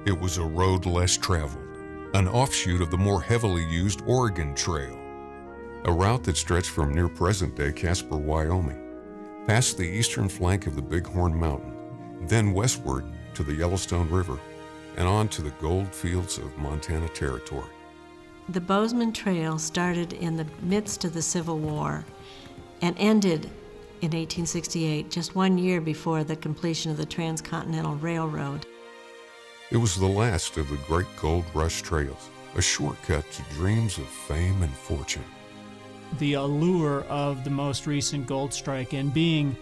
It was a road less traveled, an offshoot of the more heavily used Oregon Trail, a route that stretched from near present-day Casper, Wyoming, past the eastern flank of the Bighorn Mountain, then westward to the Yellowstone River, and on to the gold fields of Montana Territory. The Bozeman Trail started in the midst of the Civil War and ended in 1868, just 1 year before the completion of the Transcontinental Railroad. It was the last of the great gold rush trails, a shortcut to dreams of fame and fortune. The allure of the most recent gold strike and being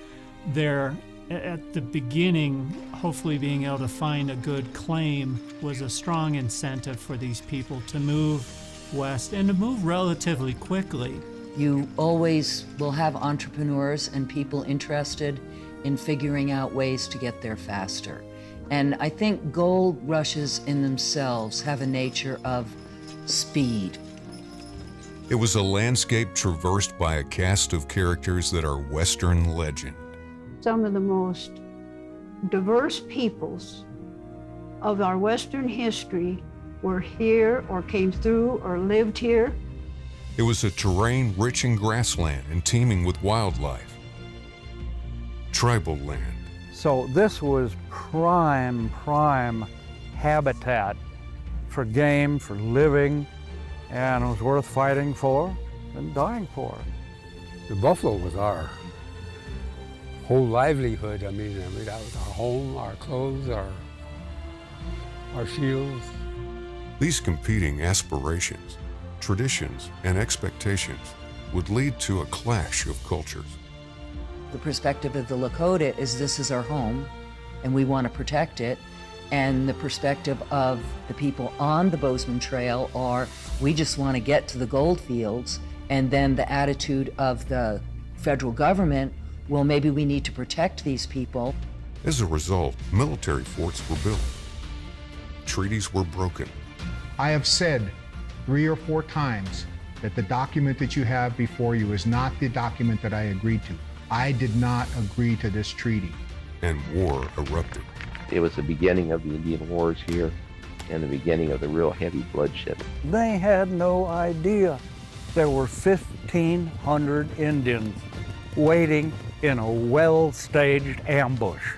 there at the beginning, hopefully being able to find a good claim, was a strong incentive for these people to move west and to move relatively quickly. You always will have entrepreneurs and people interested in figuring out ways to get there faster. And I think gold rushes in themselves have a nature of speed. It was a landscape traversed by a cast of characters that are Western legend. Some of the most diverse peoples of our Western history were here or came through or lived here. It was a terrain rich in grassland and teeming with wildlife. Tribal land. So this was prime habitat for game, for living, and it was worth fighting for and dying for. The buffalo was our whole livelihood. I mean, that was our home, our clothes, our shields. These competing aspirations, traditions, and expectations would lead to a clash of cultures. The perspective of the Lakota is this is our home and we want to protect it. And the perspective of the people on the Bozeman Trail are we just want to get to the gold fields. And then the attitude of the federal government, well, maybe we need to protect these people. As a result, military forts were built. Treaties were broken. I have said 3 or 4 times that the document that you have before you is not the document that I agreed to. I did not agree to this treaty. And war erupted. It was the beginning of the Indian Wars here and the beginning of the real heavy bloodshed. They had no idea there were 1,500 Indians waiting in a well-staged ambush.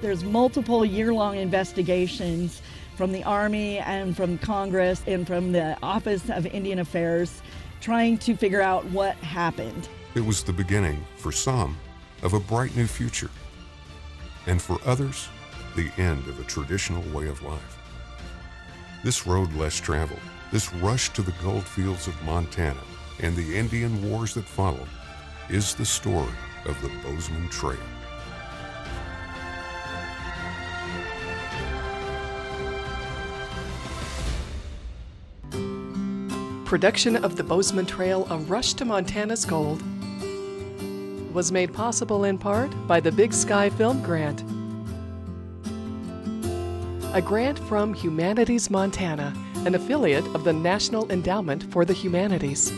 There's multiple year-long investigations from the Army and from Congress and from the Office of Indian Affairs trying to figure out what happened. It was the beginning, for some, of a bright new future. And for others, the end of a traditional way of life. This road less traveled, this rush to the gold fields of Montana and the Indian wars that followed, is the story of the Bozeman Trail. Production of the Bozeman Trail, A Rush to Montana's Gold, was made possible in part by the Big Sky Film Grant, a grant from Humanities Montana, an affiliate of the National Endowment for the Humanities,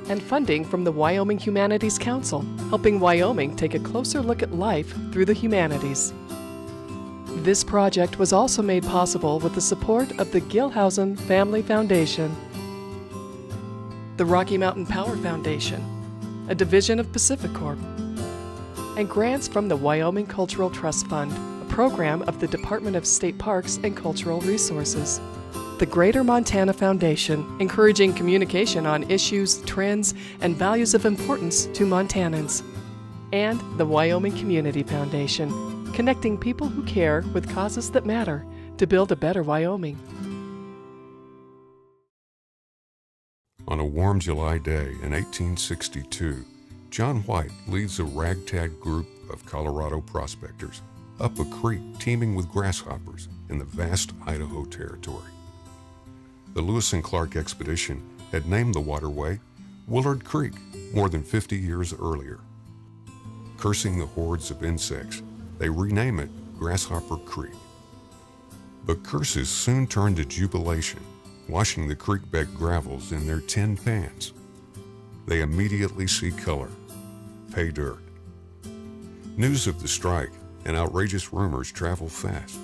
and funding from the Wyoming Humanities Council, helping Wyoming take a closer look at life through the humanities. This project was also made possible with the support of the Gilhausen Family Foundation, the Rocky Mountain Power Foundation, a division of Pacific Corp, and grants from the Wyoming Cultural Trust Fund, a program of the Department of State Parks and Cultural Resources. The Greater Montana Foundation, encouraging communication on issues, trends, and values of importance to Montanans. And the Wyoming Community Foundation, connecting people who care with causes that matter to build a better Wyoming. On a warm July day in 1862, John White leads a ragtag group of Colorado prospectors up a creek teeming with grasshoppers in the vast Idaho Territory. The Lewis and Clark expedition had named the waterway Willard Creek more than 50 years earlier. Cursing the hordes of insects, they rename it Grasshopper Creek. But curses soon turn to jubilation, washing the creek-bed gravels in their tin pans. They immediately see color, pay dirt. News of the strike and outrageous rumors travel fast.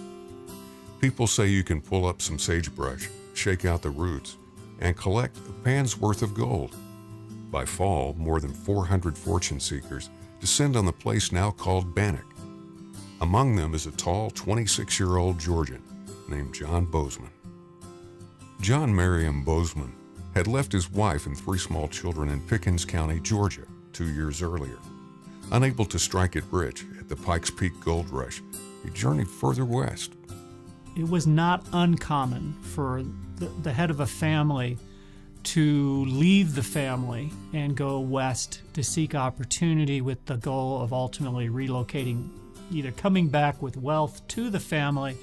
People say you can pull up some sagebrush, shake out the roots, and collect a pan's worth of gold. By fall, more than 400 fortune seekers descend on the place now called Bannock. Among them is a tall 26-year-old Georgian named John Bozeman. John Merriam Bozeman had left his wife and 3 small children in Pickens County, Georgia, 2 years earlier. Unable to strike it rich at the Pikes Peak gold rush, he journeyed further west. It was not uncommon for the head of a family to leave the family and go west to seek opportunity with the goal of ultimately relocating, either coming back with wealth to the family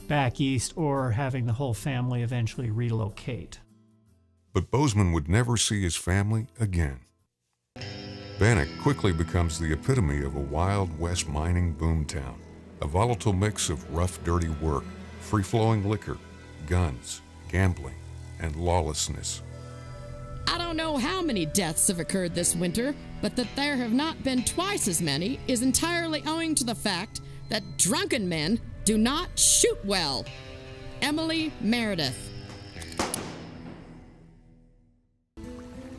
back east or having the whole family eventually relocate. But Bozeman would never see his family again. Bannock quickly becomes the epitome of a Wild West mining boomtown, a volatile mix of rough, dirty work, free-flowing liquor, guns, gambling, and lawlessness. I don't know how many deaths have occurred this winter, but that there have not been twice as many is entirely owing to the fact that drunken men do not shoot well. Emily Meredith.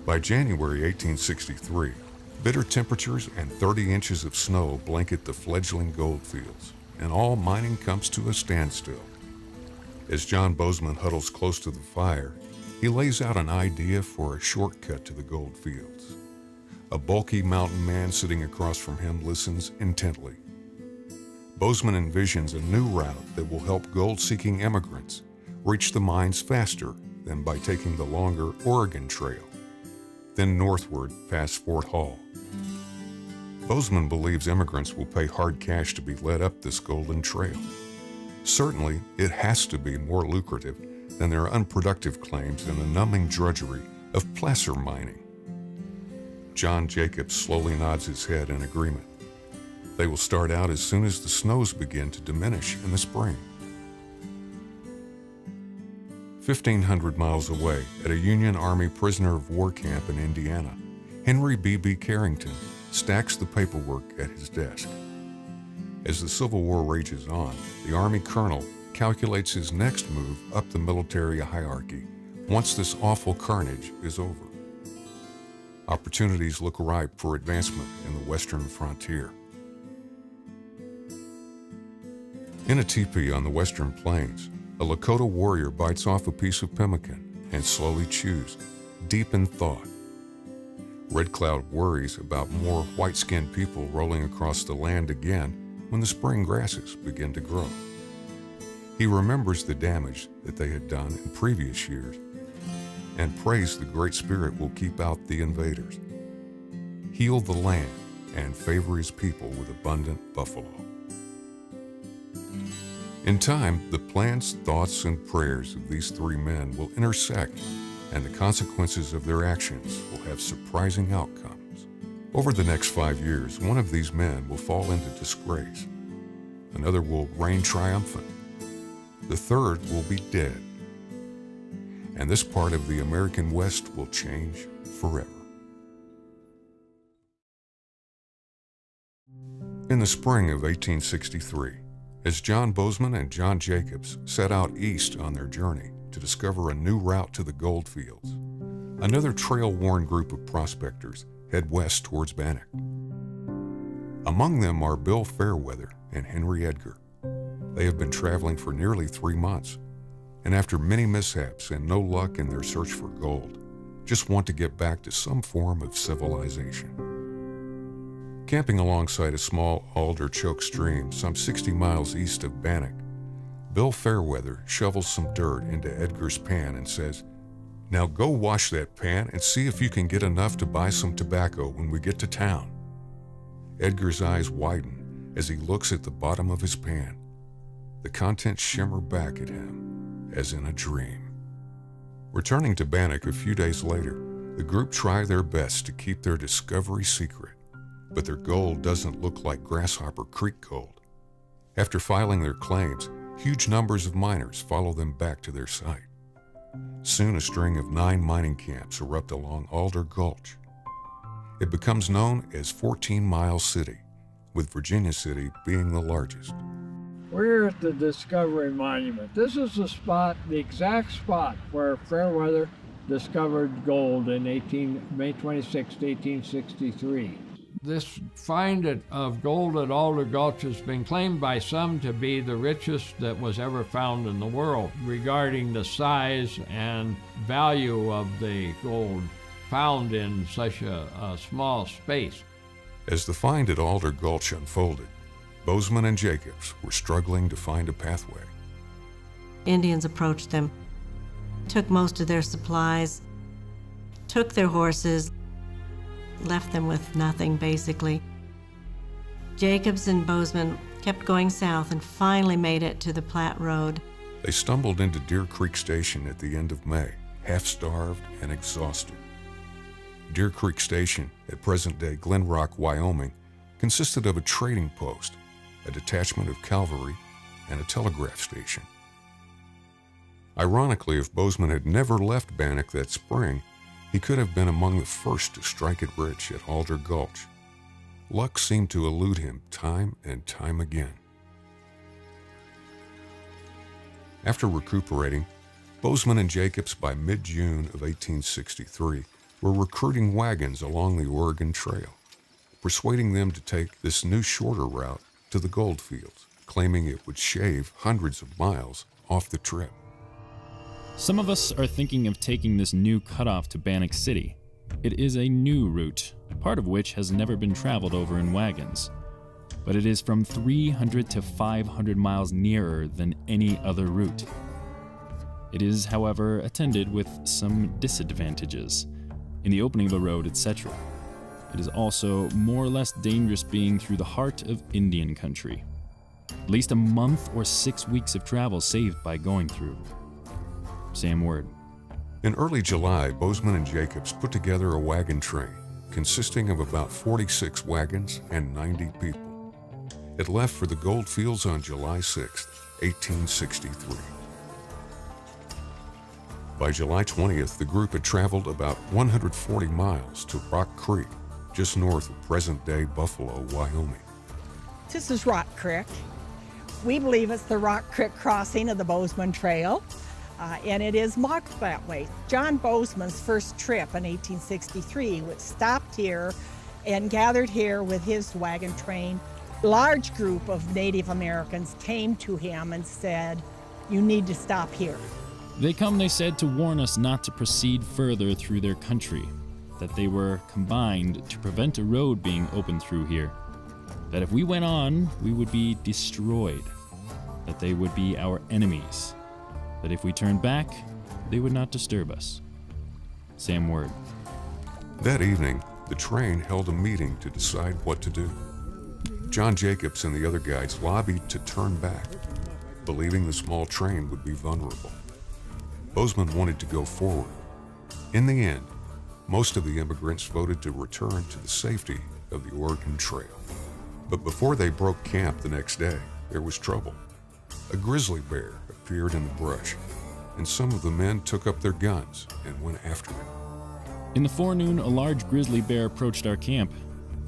By January 1863, bitter temperatures and 30 inches of snow blanket the fledgling gold fields, and all mining comes to a standstill. As John Bozeman huddles close to the fire, he lays out an idea for a shortcut to the gold fields. A bulky mountain man sitting across from him listens intently. Bozeman envisions a new route that will help gold-seeking immigrants reach the mines faster than by taking the longer Oregon Trail, then northward past Fort Hall. Bozeman believes immigrants will pay hard cash to be led up this golden trail. Certainly, it has to be more lucrative than their unproductive claims and the numbing drudgery of placer mining. John Jacobs slowly nods his head in agreement. They will start out as soon as the snows begin to diminish in the spring. 1,500 miles away, at a Union Army prisoner of war camp in Indiana, Henry B.B. Carrington stacks the paperwork at his desk. As the Civil War rages on, the Army colonel calculates his next move up the military hierarchy once this awful carnage is over. Opportunities look ripe for advancement in the western frontier. In a teepee on the western plains, a Lakota warrior bites off a piece of pemmican and slowly chews, deep in thought. Red Cloud worries about more white-skinned people rolling across the land again when the spring grasses begin to grow. He remembers the damage that they had done in previous years and prays the Great Spirit will keep out the invaders, heal the land, and favor his people with abundant buffalo. In time, the plans, thoughts, and prayers of these 3 men will intersect, and the consequences of their actions will have surprising outcomes. Over the next 5 years, one of these men will fall into disgrace. Another will reign triumphant. The third will be dead. And this part of the American West will change forever. In the spring of 1863, as John Bozeman and John Jacobs set out east on their journey to discover a new route to the gold fields, another trail-worn group of prospectors head west towards Bannock. Among them are Bill Fairweather and Henry Edgar. They have been traveling for nearly 3 months, and after many mishaps and no luck in their search for gold, just want to get back to some form of civilization. Camping alongside a small alder-choked stream some 60 miles east of Bannock, Bill Fairweather shovels some dirt into Edgar's pan and says, "Now go wash that pan and see if you can get enough to buy some tobacco when we get to town." Edgar's eyes widen as he looks at the bottom of his pan. The contents shimmer back at him as in a dream. Returning to Bannock a few days later, the group try their best to keep their discovery secret, but their gold doesn't look like Grasshopper Creek gold. After filing their claims, huge numbers of miners follow them back to their site. Soon a string of 9 mining camps erupt along Alder Gulch. It becomes known as 14 Mile City, with Virginia City being the largest. We're at the Discovery Monument. This is the spot, the exact spot where Fairweather discovered gold in May 26, 1863. This find of gold at Alder Gulch has been claimed by some to be the richest that was ever found in the world. Regarding the size and value of the gold found in such a small space. As the find at Alder Gulch unfolded, Bozeman and Jacobs were struggling to find a pathway. Indians approached them, took most of their supplies, took their horses, left them with nothing, basically. Jacobs and Bozeman kept going south and finally made it to the Platte Road. They stumbled into Deer Creek Station at the end of May, half-starved and exhausted. Deer Creek Station, at present-day Glen Rock, Wyoming, consisted of a trading post, a detachment of cavalry, and a telegraph station. Ironically, if Bozeman had never left Bannock that spring, he could have been among the first to strike it rich at Alder Gulch. Luck seemed to elude him time and time again. After recuperating, Bozeman and Jacobs by mid-June of 1863 were recruiting wagons along the Oregon Trail, persuading them to take this new shorter route to the gold fields, claiming it would shave hundreds of miles off the trip. Some of us are thinking of taking this new cutoff to Bannock City. It is a new route, part of which has never been traveled over in wagons. But it is from 300 to 500 miles nearer than any other route. It is, however, attended with some disadvantages in the opening of a road, etc. It is also more or less dangerous being through the heart of Indian country. At least a month or 6 weeks of travel saved by going through. Sam Word. In early July, Bozeman and Jacobs put together a wagon train consisting of about 46 wagons and 90 people. It left for the gold fields on July 6, 1863. By July 20th, the group had traveled about 140 miles to Rock Creek, just north of present-day Buffalo, Wyoming. This is Rock Creek. We believe it's the Rock Creek crossing of the Bozeman Trail, and it is marked that way. John Bozeman's first trip in 1863 was stopped here and gathered here with his wagon train. A large group of Native Americans came to him and said, "You need to stop here." They come, they said, to warn us not to proceed further through their country, that they were combined to prevent a road being opened through here, that if we went on, we would be destroyed, that they would be our enemies, that if we turned back, they would not disturb us. Sam Word. That evening, the train held a meeting to decide what to do. John Jacobs and the other guides lobbied to turn back, believing the small train would be vulnerable. Bozeman wanted to go forward. In the end, most of the immigrants voted to return to the safety of the Oregon Trail. But before they broke camp the next day, there was trouble. A grizzly bear appeared in the brush, and some of the men took up their guns and went after it. In the forenoon, a large grizzly bear approached our camp.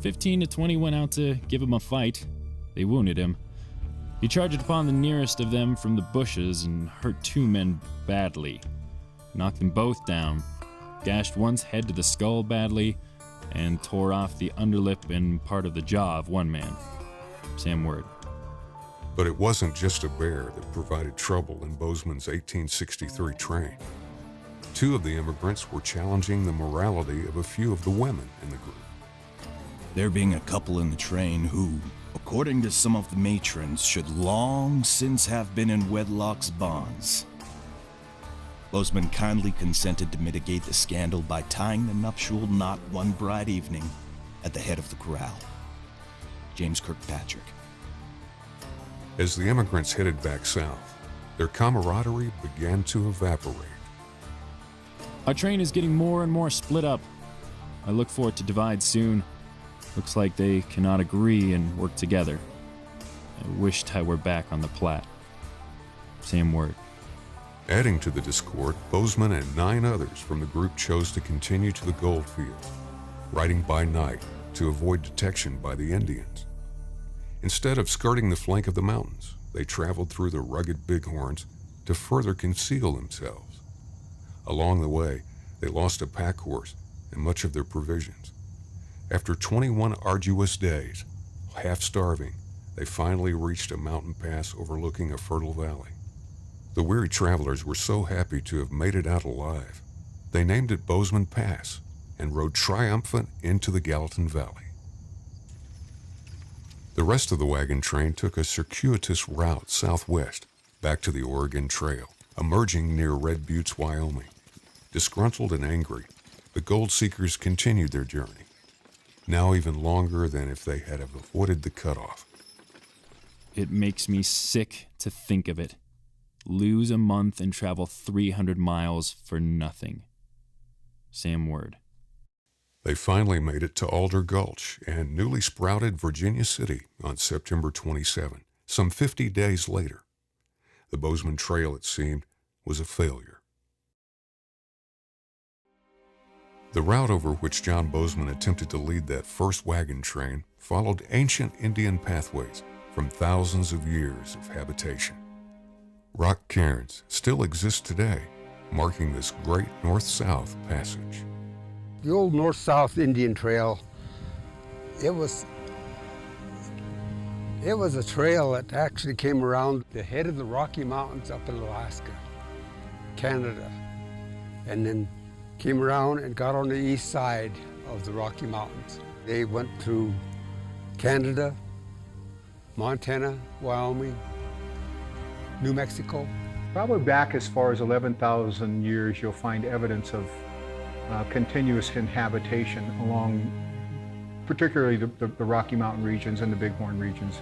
15 to 20 went out to give him a fight. They wounded him. He charged upon the nearest of them from the bushes and hurt 2 men badly. Knocked them both down, gashed one's head to the skull badly, and tore off the underlip and part of the jaw of one man. Sam Word. But it wasn't just a bear that provided trouble in Bozeman's 1863 train. 2 of the immigrants were challenging the morality of a few of the women in the group. There being a couple in the train who, according to some of the matrons, should long since have been in wedlock's bonds. Bozeman kindly consented to mitigate the scandal by tying the nuptial knot one bright evening at the head of the corral. James Kirkpatrick. As the immigrants headed back south, their camaraderie began to evaporate. Our train is getting more and more split up. I look for it to divide soon. Looks like they cannot agree and work together. I wished I were back on the Platte. Sam Word. Adding to the discord, Bozeman and 9 others from the group chose to continue to the gold fields, riding by night to avoid detection by the Indians. Instead of skirting the flank of the mountains, they traveled through the rugged bighorns to further conceal themselves. Along the way, they lost a pack horse and much of their provisions. After 21 arduous days, half starving, they finally reached a mountain pass overlooking a fertile valley. The weary travelers were so happy to have made it out alive, they named it Bozeman Pass and rode triumphant into the Gallatin Valley. The rest of the wagon train took a circuitous route southwest back to the Oregon Trail, emerging near Red Buttes, Wyoming. Disgruntled and angry, the gold seekers continued their journey, now even longer than if they had avoided the cutoff. It makes me sick to think of it. Lose a month and travel 300 miles for nothing. Sam Word. They finally made it to Alder Gulch and newly sprouted Virginia City on September 27, some 50 days later. The Bozeman Trail, it seemed, was a failure. The route over which John Bozeman attempted to lead that first wagon train followed ancient Indian pathways from thousands of years of habitation. Rock cairns still exist today, marking this great north-south passage. The old north-south Indian Trail, it was a trail that actually came around the head of the Rocky Mountains up in Alaska, Canada, and then came around and got on the east side of the Rocky Mountains. They went through Canada, Montana, Wyoming, New Mexico. Probably back as far as 11,000 years, you'll find evidence of continuous inhabitation along particularly the Rocky Mountain regions and the Bighorn regions.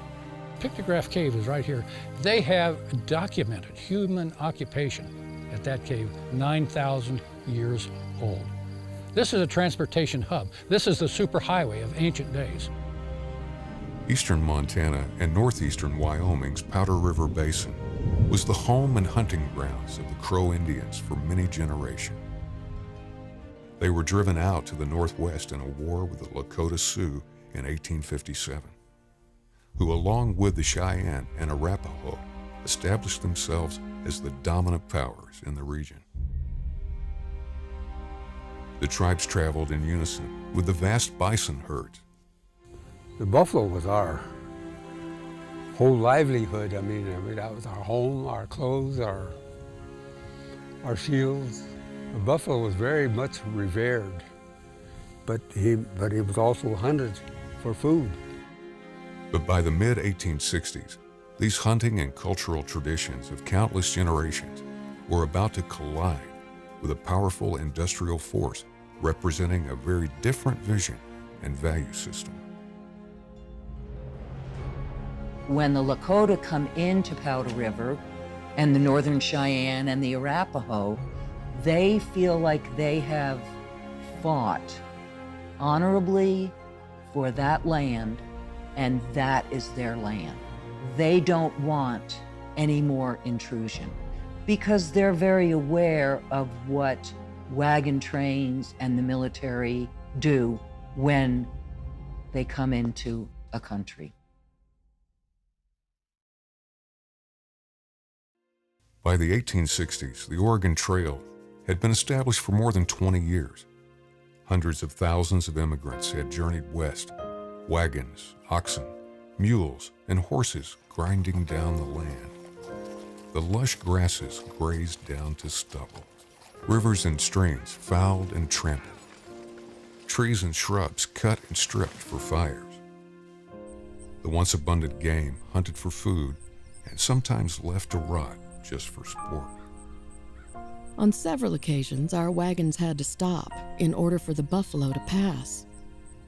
Pictograph Cave is right here. They have documented human occupation at that cave 9,000 years old. This is a transportation hub. This is the superhighway of ancient days. Eastern Montana and northeastern Wyoming's Powder River Basin was the home and hunting grounds of the Crow Indians for many generations. They were driven out to the northwest in a war with the Lakota Sioux in 1857, who along with the Cheyenne and Arapaho established themselves as the dominant powers in the region. The tribes traveled in unison with the vast bison herds. The buffalo was our whole livelihood. I mean, that was our home, our clothes, our shields. The buffalo was very much revered, but he was also hunted for food. But by the mid-1860s, these hunting and cultural traditions of countless generations were about to collide with a powerful industrial force representing a very different vision and value system. When the Lakota come into Powder River and the Northern Cheyenne and the Arapaho, they feel like they have fought honorably for that land, and that is their land. They don't want any more intrusion because they're very aware of what wagon trains and the military do when they come into a country. By the 1860s, the Oregon Trail had been established for more than 20 years. Hundreds of thousands of immigrants had journeyed west, wagons, oxen, mules, and horses grinding down the land. The lush grasses grazed down to stubble. Rivers and streams fouled and trampled. Trees and shrubs cut and stripped for fires. The once abundant game hunted for food and sometimes left to rot just for sport. On several occasions, our wagons had to stop in order for the buffalo to pass.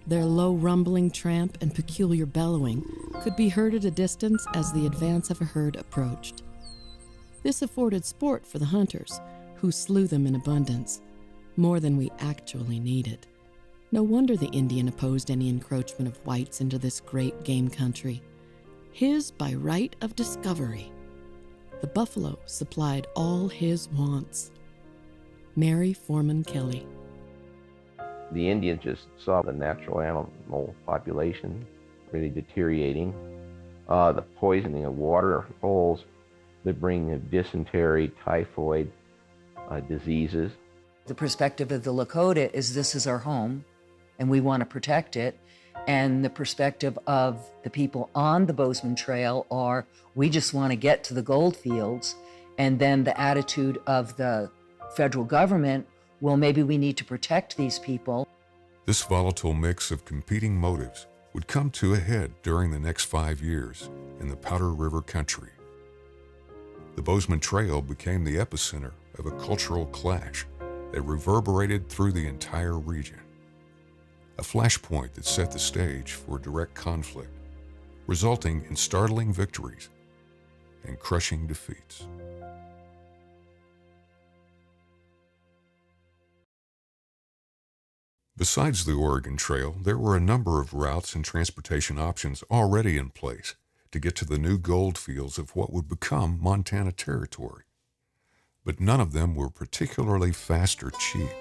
Their low rumbling tramp and peculiar bellowing could be heard at a distance as the advance of a herd approached. This afforded sport for the hunters, who slew them in abundance, more than we actually needed. No wonder the Indian opposed any encroachment of whites into this great game country. His by right of discovery. The buffalo supplied all his wants. Mary Foreman Kelly. The Indians just saw the natural animal population really deteriorating, the poisoning of water holes, the bringing of dysentery, typhoid diseases. The perspective of the Lakota is this is our home and we want to protect it. And the perspective of the people on the Bozeman Trail are we just want to get to the gold fields. And then the attitude of the federal government, well, maybe we need to protect these people. This volatile mix of competing motives would come to a head during the next 5 years in the Powder River country. The Bozeman Trail became the epicenter of a cultural clash that reverberated through the entire region. A flashpoint that set the stage for direct conflict, resulting in startling victories and crushing defeats. Besides the Oregon Trail, there were a number of routes and transportation options already in place to get to the new gold fields of what would become Montana Territory. But none of them were particularly fast or cheap.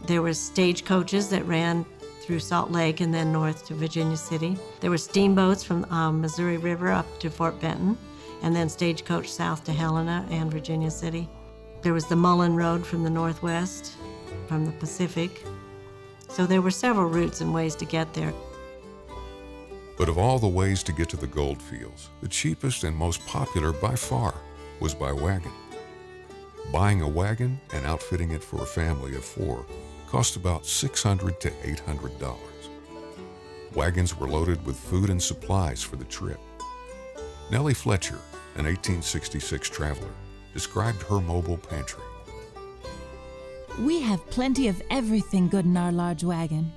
There were stagecoaches that ran through Salt Lake and then north to Virginia City. There were steamboats from Missouri River up to Fort Benton, and then stagecoach south to Helena and Virginia City. There was the Mullen Road from the northwest, from the Pacific. So there were several routes and ways to get there. But of all the ways to get to the gold fields, the cheapest and most popular by far was by wagon. Buying a wagon and outfitting it for a family of 4 cost about $600 to $800. Wagons were loaded with food and supplies for the trip. Nellie Fletcher, an 1866 traveler, described her mobile pantry. We have plenty of everything good in our large wagon.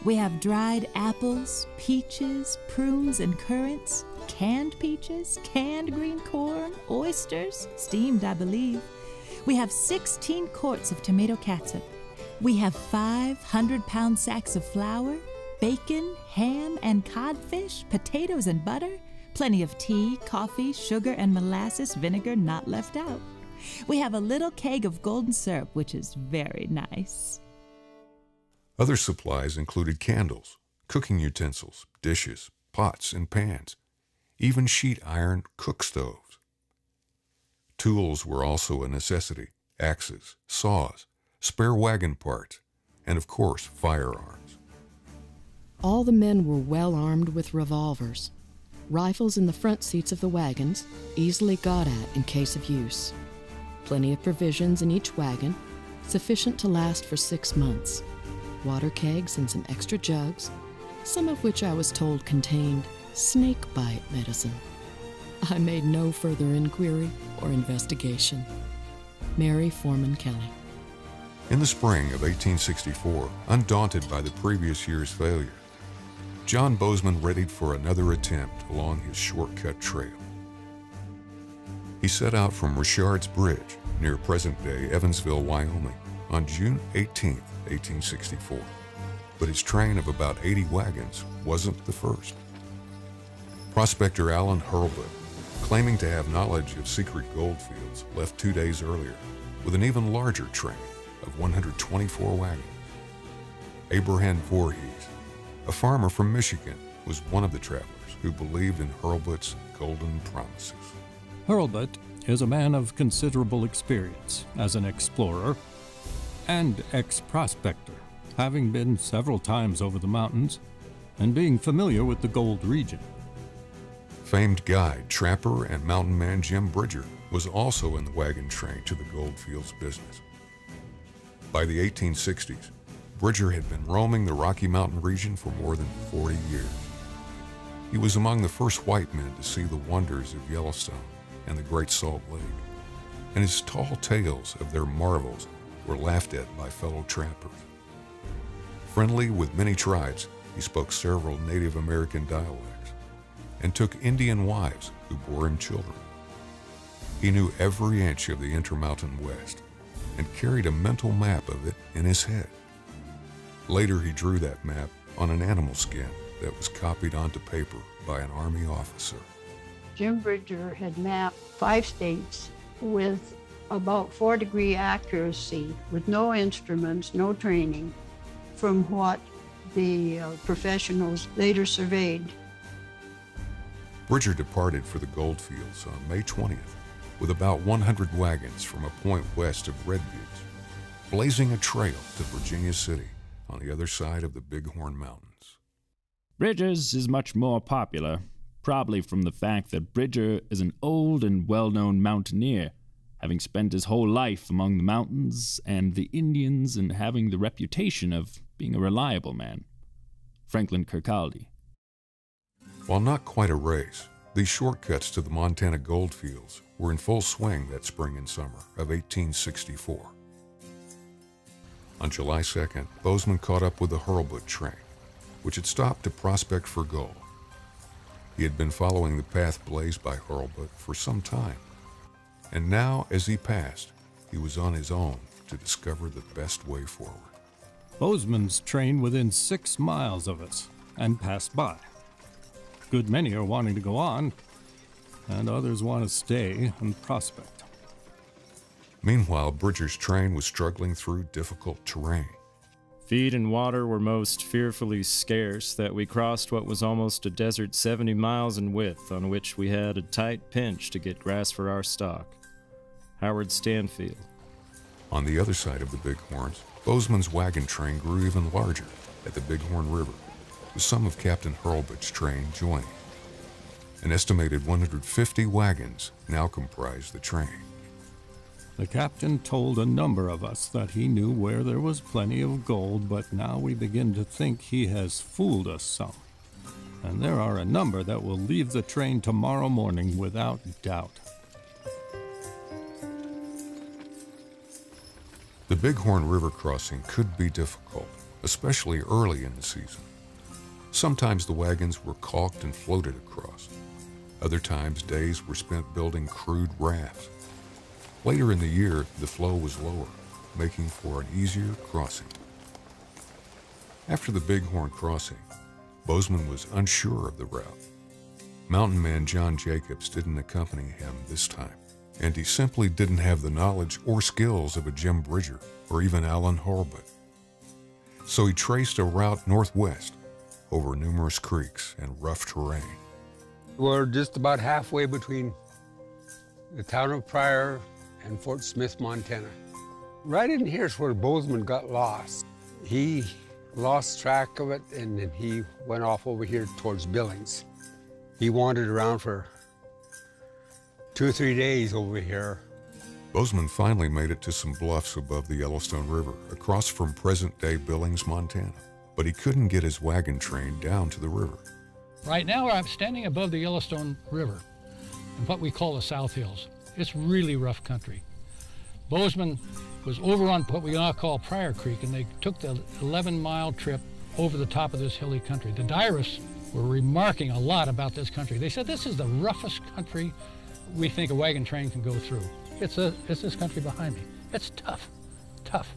We have dried apples, peaches, prunes, and currants, canned peaches, canned green corn, oysters, steamed, I believe. We have 16 quarts of tomato catsup. We have 500-pound sacks of flour, bacon, ham, and codfish, potatoes and butter, plenty of tea, coffee, sugar, and molasses vinegar not left out. We have a little keg of golden syrup, which is very nice. Other supplies included candles, cooking utensils, dishes, pots, and pans, even sheet iron cook stoves. Tools were also a necessity: axes, saws, spare wagon parts, and of course, firearms. All the men were well armed with revolvers, rifles in the front seats of the wagons, easily got at in case of use. Plenty of provisions in each wagon, sufficient to last for 6 months. Water kegs and some extra jugs, some of which I was told contained snake bite medicine. I made no further inquiry or investigation. Mary Foreman Kelly. In the spring of 1864, undaunted by the previous year's failure, John Bozeman readied for another attempt along his shortcut trail. He set out from Richard's Bridge, near present-day Evansville, Wyoming, on June 18, 1864. But his train of about 80 wagons wasn't the first. Prospector Allen Hurlbut, claiming to have knowledge of secret gold fields, left 2 days earlier with an even larger train of 124 wagons. Abraham Voorhees, a farmer from Michigan, was one of the travelers who believed in Hurlbut's golden promises. Hurlbut is a man of considerable experience as an explorer and ex-prospector, having been several times over the mountains and being familiar with the gold region. Famed guide, trapper, and mountain man Jim Bridger was also in the wagon train to the goldfields business. By the 1860s, Bridger had been roaming the Rocky Mountain region for more than 40 years. He was among the first white men to see the wonders of Yellowstone and the Great Salt Lake, and his tall tales of their marvels were laughed at by fellow trappers. Friendly with many tribes, he spoke several Native American dialects and took Indian wives who bore him children. He knew every inch of the Intermountain West and carried a mental map of it in his head. Later, he drew that map on an animal skin that was copied onto paper by an Army officer. Jim Bridger had mapped 5 states with about 4-degree accuracy, with no instruments, no training, from what the professionals later surveyed. Bridger departed for the goldfields on May 20th with about 100 wagons from a point west of Red Butte, blazing a trail to Virginia City on the other side of the Bighorn Mountains. Bridger's is much more popular, probably from the fact that Bridger is an old and well-known mountaineer, having spent his whole life among the mountains and the Indians and having the reputation of being a reliable man. Franklin Kirkcaldy. While not quite a race, these shortcuts to the Montana goldfields were in full swing that spring and summer of 1864. On July 2nd, Bozeman caught up with the Hurlbut train, which had stopped to prospect for gold. He had been following the path blazed by Hurlbut for some time, and now, as he passed, he was on his own to discover the best way forward. Bozeman's trained within 6 miles of us and passed by. A good many are wanting to go on, and others want to stay and prospect. Meanwhile, Bridger's train was struggling through difficult terrain. Feed and water were most fearfully scarce that we crossed what was almost a desert 70 miles in width, on which we had a tight pinch to get grass for our stock. Howard Stanfield. On the other side of the Bighorns, Bozeman's wagon train grew even larger at the Bighorn River, with some of Captain Hurlbut's train joining. An estimated 150 wagons now comprise the train. The captain told a number of us that he knew where there was plenty of gold, but now we begin to think he has fooled us some. And there are a number that will leave the train tomorrow morning without doubt. The Bighorn River crossing could be difficult, especially early in the season. Sometimes the wagons were caulked and floated across. Other times, days were spent building crude rafts. Later in the year, the flow was lower, making for an easier crossing. After the Bighorn crossing, Bozeman was unsure of the route. Mountain man John Jacobs didn't accompany him this time, and he simply didn't have the knowledge or skills of a Jim Bridger or even Alan Hurlbut. So he traced a route northwest over numerous creeks and rough terrain. We're just about halfway between the town of Pryor and Fort Smith, Montana. Right in here is where Bozeman got lost. He lost track of it, and then he went off over here towards Billings. He wandered around for 2 or 3 days over here. Bozeman finally made it to some bluffs above the Yellowstone River, across from present-day Billings, Montana. But he couldn't get his wagon train down to the river. Right now, I'm standing above the Yellowstone River in what we call the South Hills. It's really rough country. Bozeman was over on what we now call Pryor Creek, and they took the 11-mile trip over the top of this hilly country. The diarists were remarking a lot about this country. They said, this is the roughest country we think a wagon train can go through. It's this country behind me. It's tough, tough.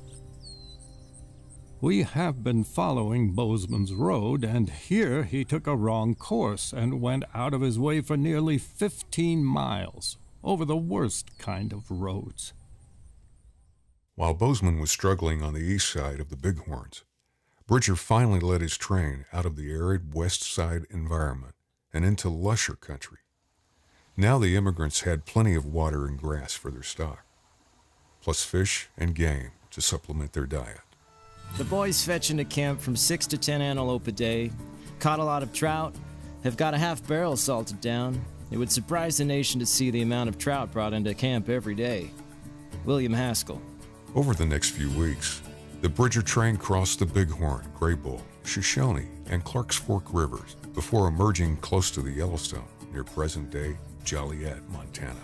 We have been following Bozeman's road, and here he took a wrong course and went out of his way for nearly 15 miles over the worst kind of roads. While Bozeman was struggling on the east side of the Bighorns, Bridger finally led his train out of the arid west side environment and into lusher country. Now the immigrants had plenty of water and grass for their stock, plus fish and game to supplement their diet. The boys fetch into camp from 6 to 10 antelope a day, caught a lot of trout, have got a half barrel salted down. It would surprise the nation to see the amount of trout brought into camp every day. William Haskell. Over the next few weeks, the Bridger train crossed the Bighorn, Graybull, Shoshone, and Clark's Fork rivers before emerging close to the Yellowstone near present-day Joliet, Montana.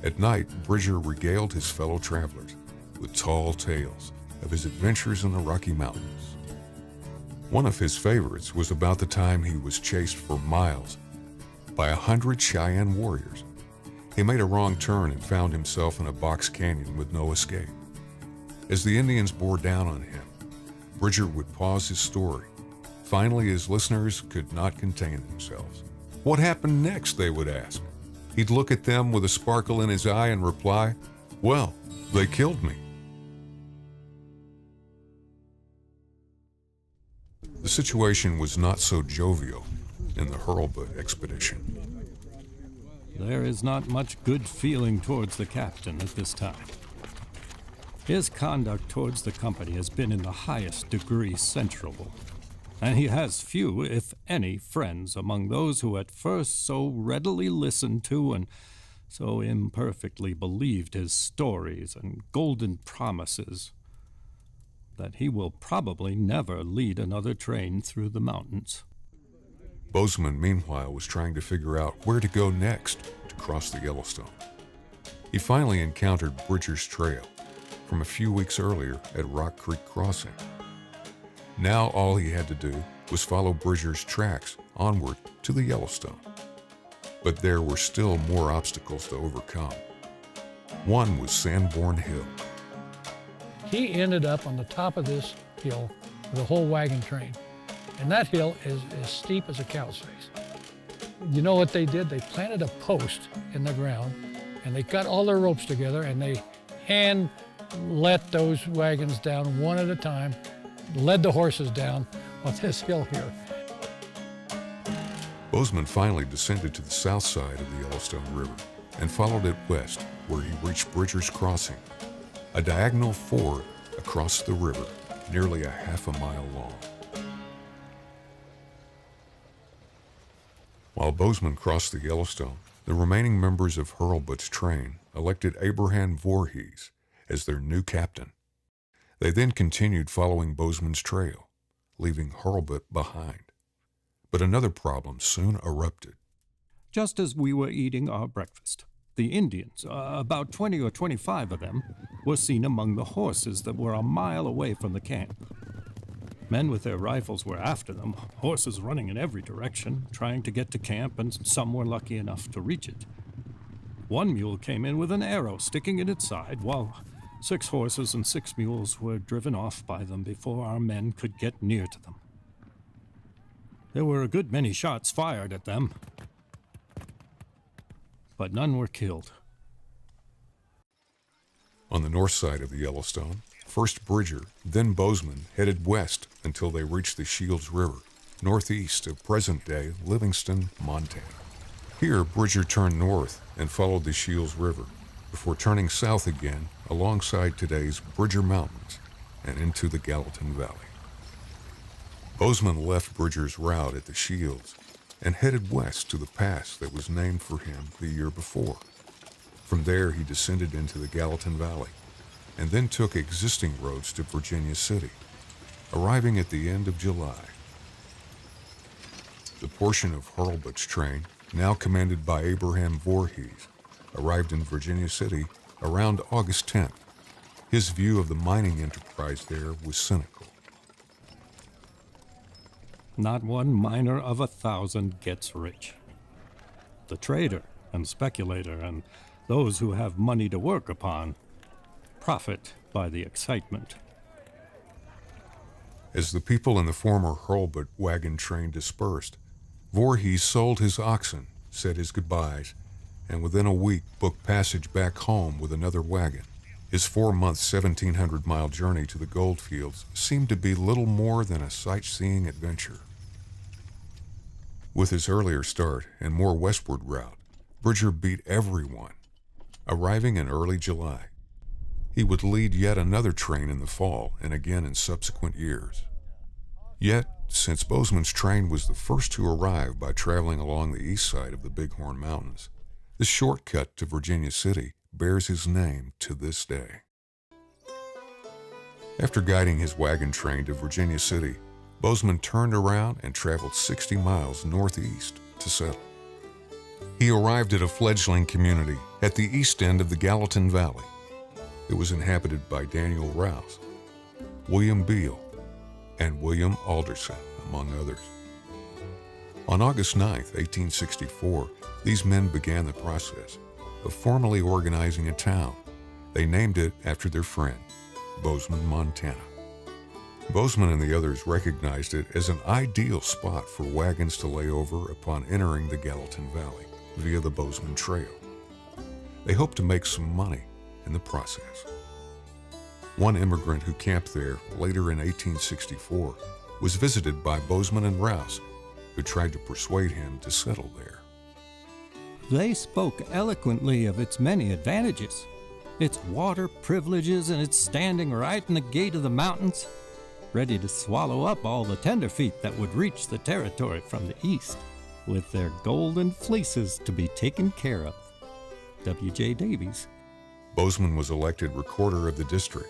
At night, Bridger regaled his fellow travelers with tall tales of his adventures in the Rocky Mountains. One of his favorites was about the time he was chased for miles by 100 Cheyenne warriors. He made a wrong turn and found himself in a box canyon with no escape. As the Indians bore down on him, Bridger would pause his story. Finally, his listeners could not contain themselves. What happened next, they would ask. He'd look at them with a sparkle in his eye and reply, "Well, they killed me." The situation was not so jovial in the Hurlbut expedition. There is not much good feeling towards the captain at this time. His conduct towards the company has been in the highest degree censurable, and he has few, if any, friends among those who at first so readily listened to and so imperfectly believed his stories and golden promises that he will probably never lead another train through the mountains. Bozeman, meanwhile, was trying to figure out where to go next to cross the Yellowstone. He finally encountered Bridger's Trail from a few weeks earlier at Rock Creek Crossing. Now all he had to do was follow Bridger's tracks onward to the Yellowstone. But there were still more obstacles to overcome. One was Sanborn Hill. He ended up on the top of this hill with a whole wagon train. And that hill is as steep as a cow's face. You know what they did? They planted a post in the ground, and they got all their ropes together, and they hand let those wagons down one at a time, led the horses down on this hill here. Bozeman finally descended to the south side of the Yellowstone River and followed it west, where he reached Bridger's Crossing, a diagonal ford across the river, nearly a half a mile long. While Bozeman crossed the Yellowstone, the remaining members of Hurlbut's train elected Abraham Voorhees as their new captain. They then continued following Bozeman's trail, leaving Hurlbut behind. But another problem soon erupted. Just as we were eating our breakfast, the Indians, about 20 or 25 of them, were seen among the horses that were a mile away from the camp. Men with their rifles were after them, horses running in every direction, trying to get to camp, and some were lucky enough to reach it. One mule came in with an arrow sticking in its side, while 6 horses and 6 mules were driven off by them before our men could get near to them. There were a good many shots fired at them, but none were killed. On the north side of the Yellowstone, first Bridger, then Bozeman headed west until they reached the Shields River, northeast of present-day Livingston, Montana. Here, Bridger turned north and followed the Shields River before turning south again alongside today's Bridger Mountains and into the Gallatin Valley. Bozeman left Bridger's route at the Shields and headed west to the pass that was named for him the year before. From there, he descended into the Gallatin Valley and then took existing roads to Virginia City, arriving at the end of July. The portion of Hurlbut's train, now commanded by Abraham Voorhees, arrived in Virginia City around August 10th. His view of the mining enterprise there was cynical. Not one miner of 1,000 gets rich. The trader and speculator and those who have money to work upon profit by the excitement. As the people in the former Hurlbut wagon train dispersed, Voorhees sold his oxen, said his goodbyes, and within a week booked passage back home with another wagon. His 4-month, 1,700-mile journey to the goldfields seemed to be little more than a sightseeing adventure. With his earlier start and more westward route, Bridger beat everyone, arriving in early July. He would lead yet another train in the fall and again in subsequent years. Yet, since Bozeman's train was the first to arrive by traveling along the east side of the Bighorn Mountains, the shortcut to Virginia City bears his name to this day. After guiding his wagon train to Virginia City, Bozeman turned around and traveled 60 miles northeast to settle. He arrived at a fledgling community at the east end of the Gallatin Valley. It was inhabited by Daniel Rouse, William Beale, and William Alderson, among others. On August 9, 1864, these men began the process of formally organizing a town. They named it after their friend, Bozeman, Montana. Bozeman and the others recognized it as an ideal spot for wagons to lay over upon entering the Gallatin Valley via the Bozeman Trail. They hoped to make some money in the process. One immigrant who camped there later in 1864 was visited by Bozeman and Rouse, who tried to persuade him to settle there. They spoke eloquently of its many advantages, its water privileges, and its standing right in the gate of the mountains, ready to swallow up all the tenderfeet that would reach the territory from the east, with their golden fleeces to be taken care of. W.J. Davies. Bozeman was elected recorder of the district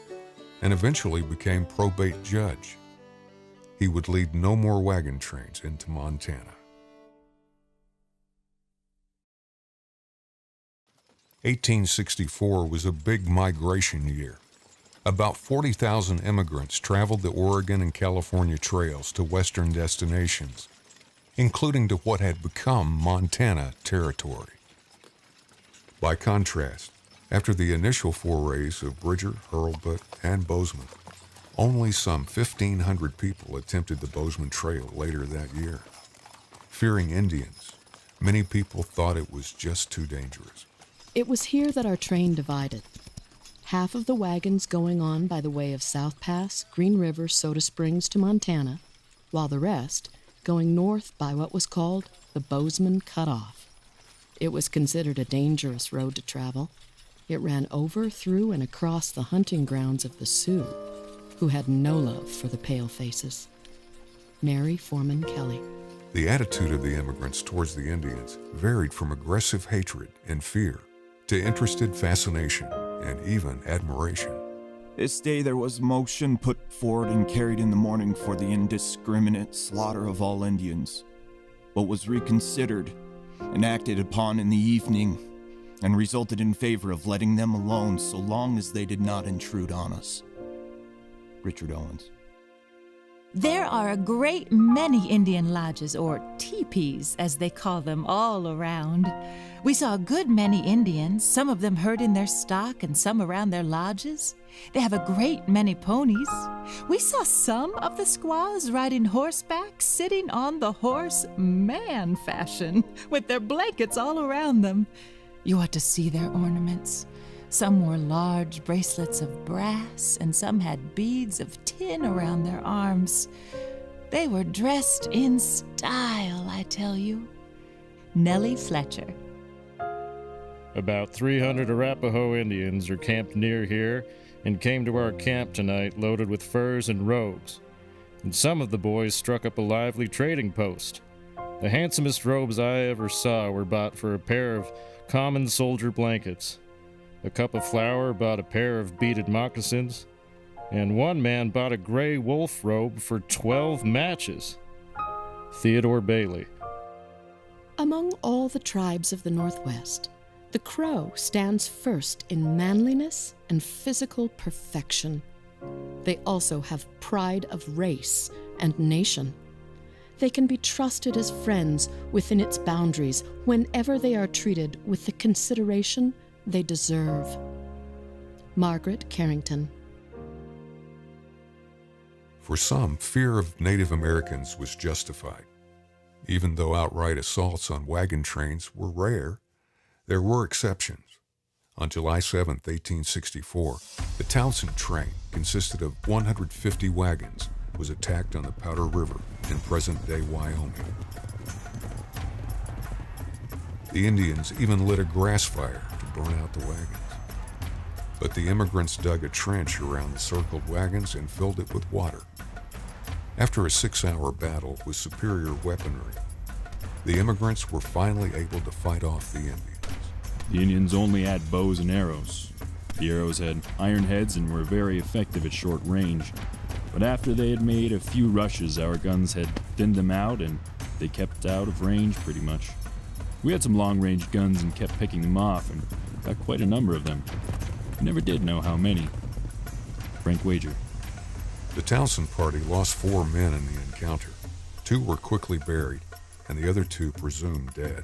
and eventually became probate judge. He would lead no more wagon trains into Montana. 1864 was a big migration year. About 40,000 immigrants traveled the Oregon and California trails to western destinations, including to what had become Montana territory. By contrast, after the initial forays of Bridger, Hurlbut, and Bozeman, only some 1,500 people attempted the Bozeman Trail later that year. Fearing Indians, many people thought it was just too dangerous. It was here that our train divided. Half of the wagons going on by the way of South Pass, Green River, Soda Springs to Montana, while the rest going north by what was called the Bozeman Cutoff. It was considered a dangerous road to travel. It ran over, through, and across the hunting grounds of the Sioux, who had no love for the palefaces. Mary Foreman Kelly. The attitude of the immigrants towards the Indians varied from aggressive hatred and fear to interested fascination and even admiration. This day there was motion put forward and carried in the morning for the indiscriminate slaughter of all Indians, but was reconsidered and acted upon in the evening, and resulted in favor of letting them alone so long as they did not intrude on us. Richard Owens. There are a great many Indian lodges, or teepees, as they call them, all around. We saw a good many Indians, some of them herding their stock and some around their lodges. They have a great many ponies. We saw some of the squaws riding horseback, sitting on the horse man fashion, with their blankets all around them. You ought to see their ornaments. Some wore large bracelets of brass, and some had beads of tin around their arms. They were dressed in style, I tell you. Nellie Fletcher. About 300 Arapaho Indians are camped near here and came to our camp tonight loaded with furs and robes. And some of the boys struck up a lively trading post. The handsomest robes I ever saw were bought for a pair of common soldier blankets. A cup of flour bought a pair of beaded moccasins, and one man bought a gray wolf robe for 12 matches. Theodore Bailey. Among all the tribes of the Northwest, the Crow stands first in manliness and physical perfection. They also have pride of race and nation. They can be trusted as friends within its boundaries whenever they are treated with the consideration they deserve. Margaret Carrington. For some, fear of Native Americans was justified. Even though outright assaults on wagon trains were rare, there were exceptions. On July 7, 1864, the Townsend train, consisted of 150 wagons, was attacked on the Powder River in present-day Wyoming. The Indians even lit a grass fire to burn out the wagons. But the immigrants dug a trench around the circled wagons and filled it with water. After a 6-hour battle with superior weaponry, the immigrants were finally able to fight off the Indians. The Indians only had bows and arrows. The arrows had iron heads and were very effective at short range. But after they had made a few rushes, our guns had thinned them out and they kept out of range pretty much. We had some long-range guns and kept picking them off and got quite a number of them. We never did know how many. Frank Wager. The Townsend party lost 4 men in the encounter. 2 were quickly buried, and the other 2 presumed dead.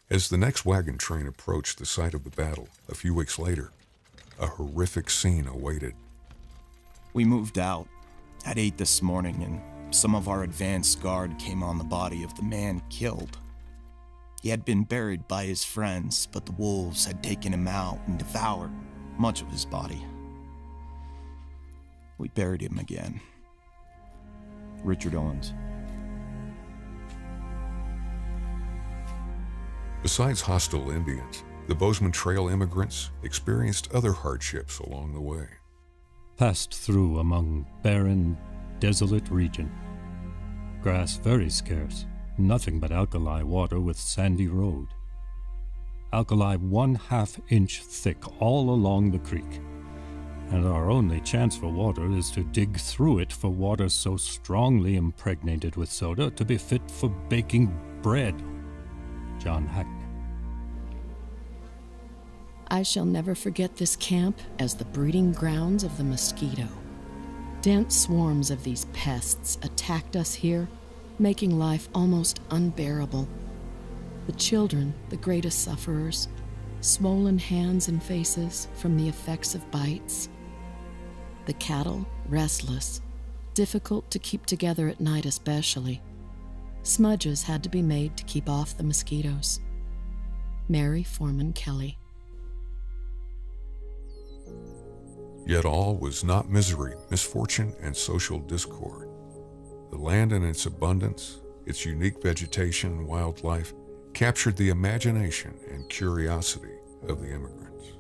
As the next wagon train approached the site of the battle a few weeks later, a horrific scene awaited. We moved out at 8 this morning, and some of our advance guard came on the body of the man killed. He had been buried by his friends, but the wolves had taken him out and devoured much of his body. We buried him again. Richard Owens. Besides hostile Indians, the Bozeman Trail immigrants experienced other hardships along the way. Passed through among barren, desolate region. Grass very scarce, nothing but alkali water with sandy road. Alkali 1/2 inch thick all along the creek. And our only chance for water is to dig through it for water so strongly impregnated with soda to be fit for baking bread. John Hackney. I shall never forget this camp as the breeding grounds of the mosquito. Dense swarms of these pests attacked us here, making life almost unbearable. The children, the greatest sufferers, swollen hands and faces from the effects of bites. The cattle, restless, difficult to keep together at night especially. Smudges had to be made to keep off the mosquitoes. Mary Foreman Kelly. Yet all was not misery, misfortune, and social discord. The land and its abundance, its unique vegetation and wildlife, captured the imagination and curiosity of the immigrants.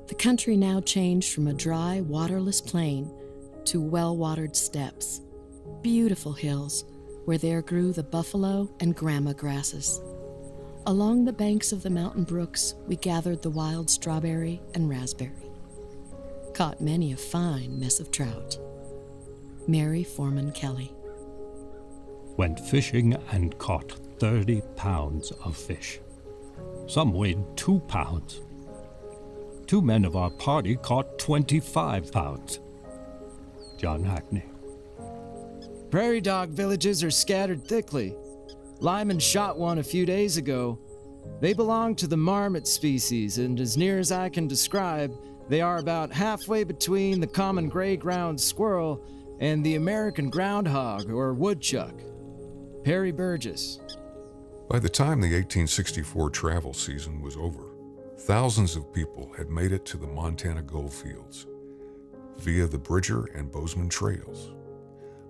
The country now changed from a dry, waterless plain to well-watered steppes, beautiful hills where there grew the buffalo and grama grasses. Along the banks of the mountain brooks, we gathered the wild strawberry and raspberry. Caught many a fine mess of trout. Mary Foreman Kelly. Went fishing and caught 30 pounds of fish. Some weighed 2 pounds. 2 men of our party caught 25 pounds. John Hackney. Prairie dog villages are scattered thickly. Lyman shot one a few days ago. They belong to the marmot species, and as near as I can describe, they are about halfway between the common gray-ground squirrel and the American groundhog or woodchuck. Perry Burgess. By the time the 1864 travel season was over, thousands of people had made it to the Montana goldfields via the Bridger and Bozeman trails,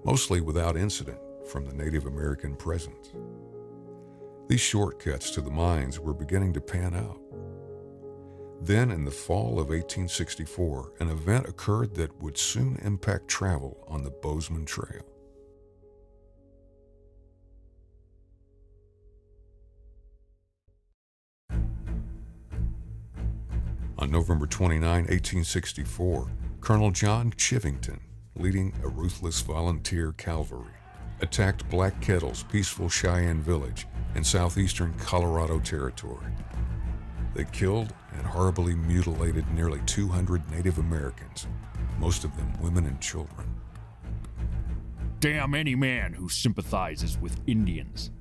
mostly without incident from the Native American presence. These shortcuts to the mines were beginning to pan out. Then, in the fall of 1864, an event occurred that would soon impact travel on the Bozeman Trail. On November 29, 1864, Colonel John Chivington, leading a ruthless volunteer cavalry, attacked Black Kettle's peaceful Cheyenne village in southeastern Colorado Territory. They killed and horribly mutilated nearly 200 Native Americans, most of them women and children. Damn any man who sympathizes with Indians.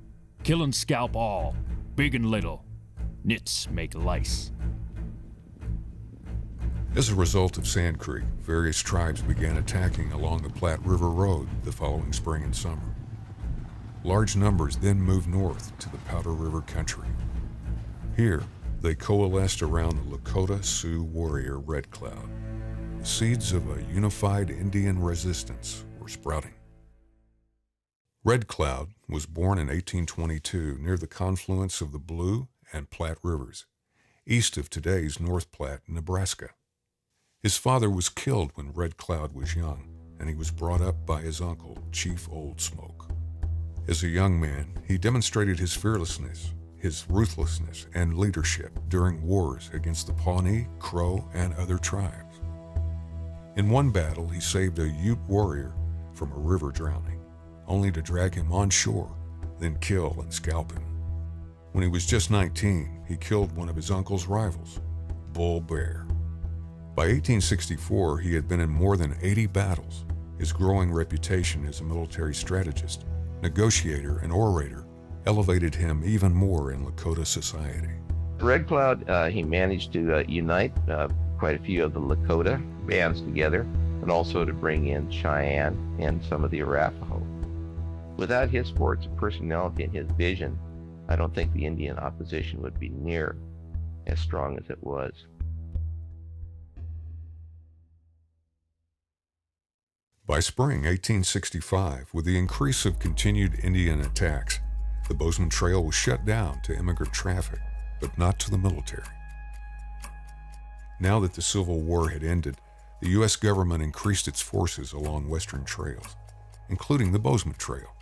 Kill and scalp all, big and little. Nits make lice. As a result of Sand Creek, various tribes began attacking along the Platte River Road the following spring and summer. Large numbers then moved north to the Powder River country. Here, they coalesced around the Lakota Sioux warrior Red Cloud. The seeds of a unified Indian resistance were sprouting. Red Cloud was born in 1822 near the confluence of the Blue and Platte Rivers, east of today's North Platte, Nebraska. His father was killed when Red Cloud was young, and he was brought up by his uncle, Chief Old Smoke. As a young man, he demonstrated his fearlessness, his ruthlessness, and leadership during wars against the Pawnee, Crow, and other tribes. In one battle, he saved a Ute warrior from a river drowning, only to drag him on shore, then kill and scalp him. When he was just 19, he killed one of his uncle's rivals, Bull Bear. By 1864, he had been in more than 80 battles. His growing reputation as a military strategist, negotiator, and orator elevated him even more in Lakota society. Red Cloud, he managed to unite quite a few of the Lakota bands together, and also to bring in Cheyenne and some of the Arapaho. Without his force of personality and his vision, I don't think the Indian opposition would be near as strong as it was. By spring 1865, with the increase of continued Indian attacks, The Bozeman Trail was shut down to immigrant traffic, but not to the military. Now that the Civil War had ended, the U.S. government increased its forces along western trails, including the Bozeman Trail.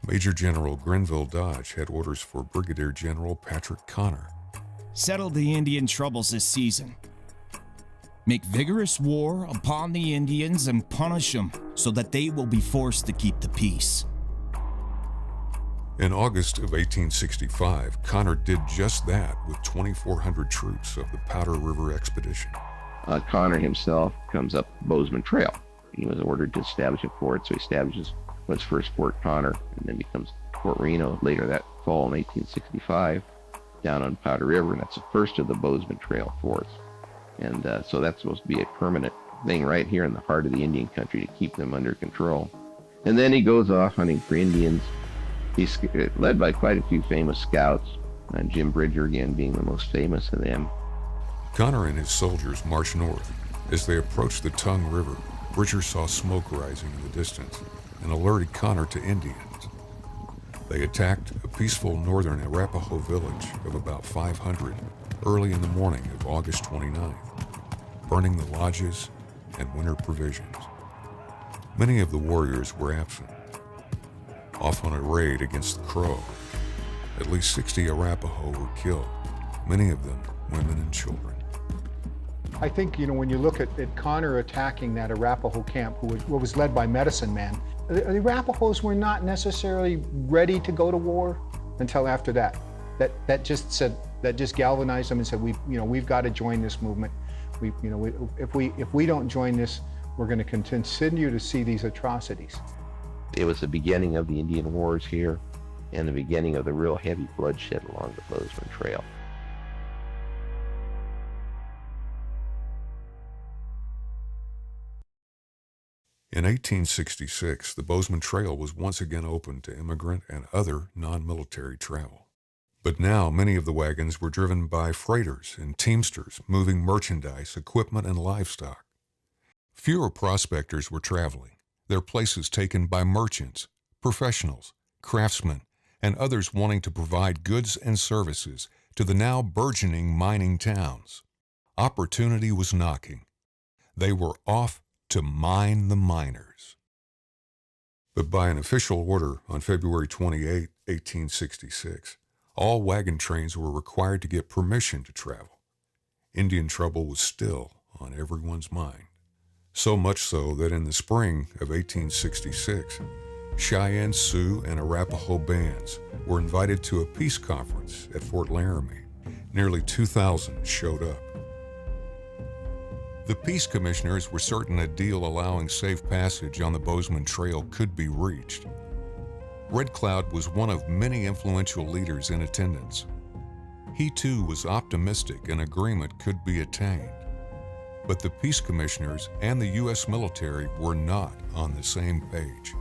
Major General Grenville Dodge had orders for Brigadier General Patrick Connor. Settle the Indian troubles this season. Make vigorous war upon the Indians and punish them so that they will be forced to keep the peace. In August of 1865, Connor did just that with 2,400 troops of the Powder River Expedition. Connor himself comes up Bozeman Trail. He was ordered to establish a fort, so he establishes what's first Fort Connor, and then becomes Fort Reno later that fall in 1865 down on Powder River, and that's the first of the Bozeman Trail forts. And so that's supposed to be a permanent thing right here in the heart of the Indian country to keep them under control. And then he goes off hunting for Indians. He's led by quite a few famous scouts, and Jim Bridger again being the most famous of them. Connor and his soldiers marched north. As they approached the Tongue River, Bridger saw smoke rising in the distance and alerted Connor to Indians. They attacked a peaceful northern Arapaho village of about 500 early in the morning of August 29th, burning the lodges and winter provisions. Many of the warriors were absent, off on a raid against the Crow. At least 60 Arapaho were killed, many of them women and children. I think, when you look at Connor attacking that Arapaho camp, who was led by Medicine Man, the Arapahos were not necessarily ready to go to war until after that. That just galvanized them and said, we've got to join this movement. If we don't join this, we're going to continue to see these atrocities. It was the beginning of the Indian Wars here and the beginning of the real heavy bloodshed along the Bozeman Trail. In 1866, the Bozeman Trail was once again open to immigrant and other non-military travel. But now many of the wagons were driven by freighters and teamsters moving merchandise, equipment, and livestock. Fewer prospectors were traveling, their places taken by merchants, professionals, craftsmen, and others wanting to provide goods and services to the now burgeoning mining towns. Opportunity was knocking. They were off to mine the miners. But by an official order on February 28, 1866, all wagon trains were required to get permission to travel. Indian trouble was still on everyone's mind. So much so that in the spring of 1866, Cheyenne, Sioux, and Arapaho bands were invited to a peace conference at Fort Laramie. Nearly 2,000 showed up. The peace commissioners were certain a deal allowing safe passage on the Bozeman Trail could be reached. Red Cloud was one of many influential leaders in attendance. He too was optimistic an agreement could be attained. But the peace commissioners and the U.S. military were not on the same page.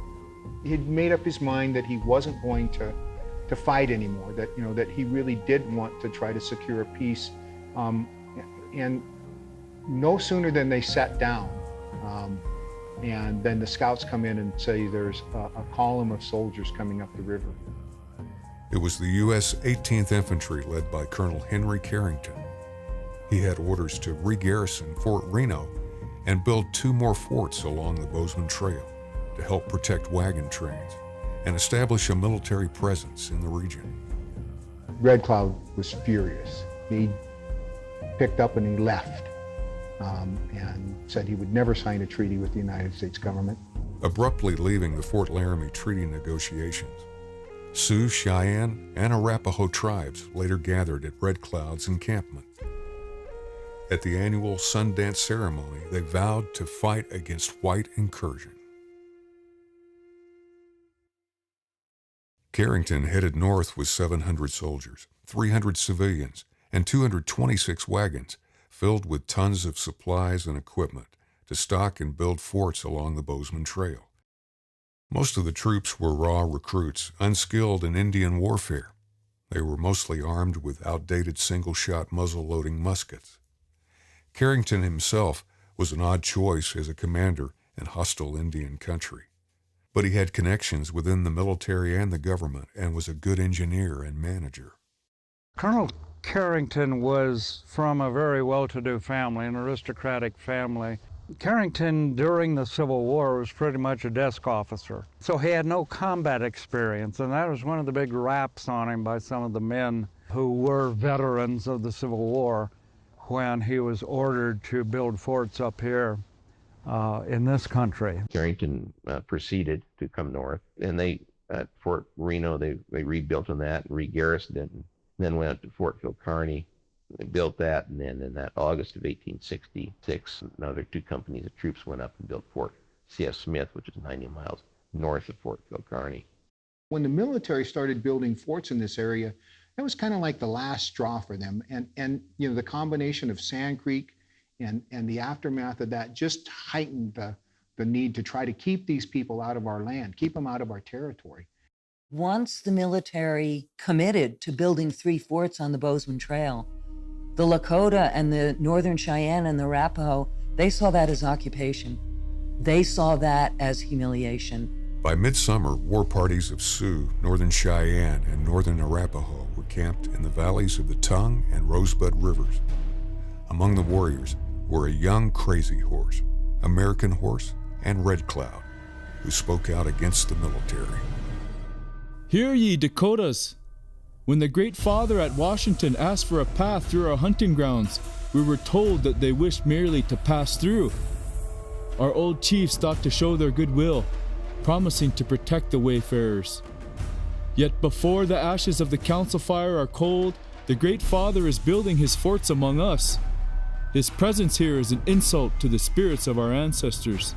He'd made up his mind that he wasn't going to fight anymore, that he really did want to try to secure a peace. And no sooner than they sat down, and then the scouts come in and say there's a column of soldiers coming up the river. It was the U.S. 18th Infantry led by Colonel Henry Carrington. He had orders to re-garrison Fort Reno and build 2 more forts along the Bozeman Trail to help protect wagon trains and establish a military presence in the region. Red Cloud was furious. He picked up and he left. And said he would never sign a treaty with the United States government. Abruptly leaving the Fort Laramie treaty negotiations, Sioux, Cheyenne, and Arapaho tribes later gathered at Red Cloud's encampment. At the annual Sundance ceremony, they vowed to fight against white incursion. Carrington headed north with 700 soldiers, 300 civilians, and 226 wagons filled with tons of supplies and equipment to stock and build forts along the Bozeman Trail. Most of the troops were raw recruits, unskilled in Indian warfare. They were mostly armed with outdated single-shot muzzle-loading muskets. Carrington himself was an odd choice as a commander in hostile Indian country. but he had connections within the military and the government and was a good engineer and manager. Colonel Carrington was from a very well-to-do family, an aristocratic family. Carrington, during the Civil War, was pretty much a desk officer. So he had no combat experience, and that was one of the big raps on him by some of the men who were veterans of the Civil War when he was ordered to build forts up here in this country. Carrington proceeded to come north, and they, at Fort Reno, they rebuilt on that and re-garrisoned it, and then went up to Fort Phil Kearny. They built that, and then in that August of 1866, another 2 companies of troops went up and built Fort C.F. Smith, which is 90 miles north of Fort Phil Kearny. When the military started building forts in this area, that was kind of like the last straw for them. And you know, the combination of Sand Creek and the aftermath of that just heightened the need to try to keep these people out of our land, keep them out of our territory. Once the military committed to building 3 forts on the Bozeman Trail, the Lakota and the Northern Cheyenne and the Arapaho, they saw that as occupation. They saw that as humiliation. By midsummer, war parties of Sioux, Northern Cheyenne, and Northern Arapaho were camped in the valleys of the Tongue and Rosebud Rivers. Among the warriors were a young Crazy Horse, American Horse, and Red Cloud, who spoke out against the military. Hear ye, Dakotas! When the Great Father at Washington asked for a path through our hunting grounds, we were told that they wished merely to pass through. Our old chiefs thought to show their goodwill, promising to protect the wayfarers. Yet before the ashes of the council fire are cold, the Great Father is building his forts among us. His presence here is an insult to the spirits of our ancestors.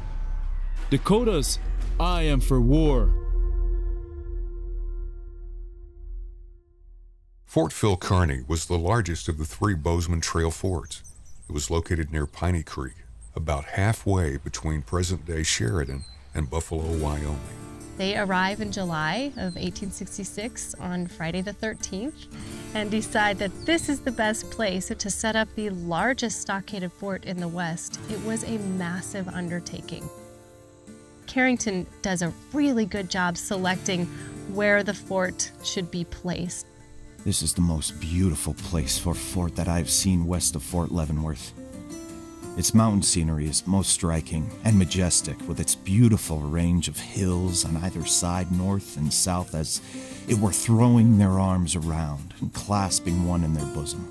Dakotas, I am for war. Fort Phil Kearny was the largest of the 3 Bozeman Trail forts. It was located near Piney Creek, about halfway between present-day Sheridan and Buffalo, Wyoming. They arrive in July of 1866 on Friday the 13th and decide that this is the best place to set up the largest stockaded fort in the West. It was a massive undertaking. Carrington does a really good job selecting where the fort should be placed. This is the most beautiful place for a fort that I've seen west of Fort Leavenworth. Its mountain scenery is most striking and majestic, with its beautiful range of hills on either side, north and south, as it were throwing their arms around and clasping one in their bosom.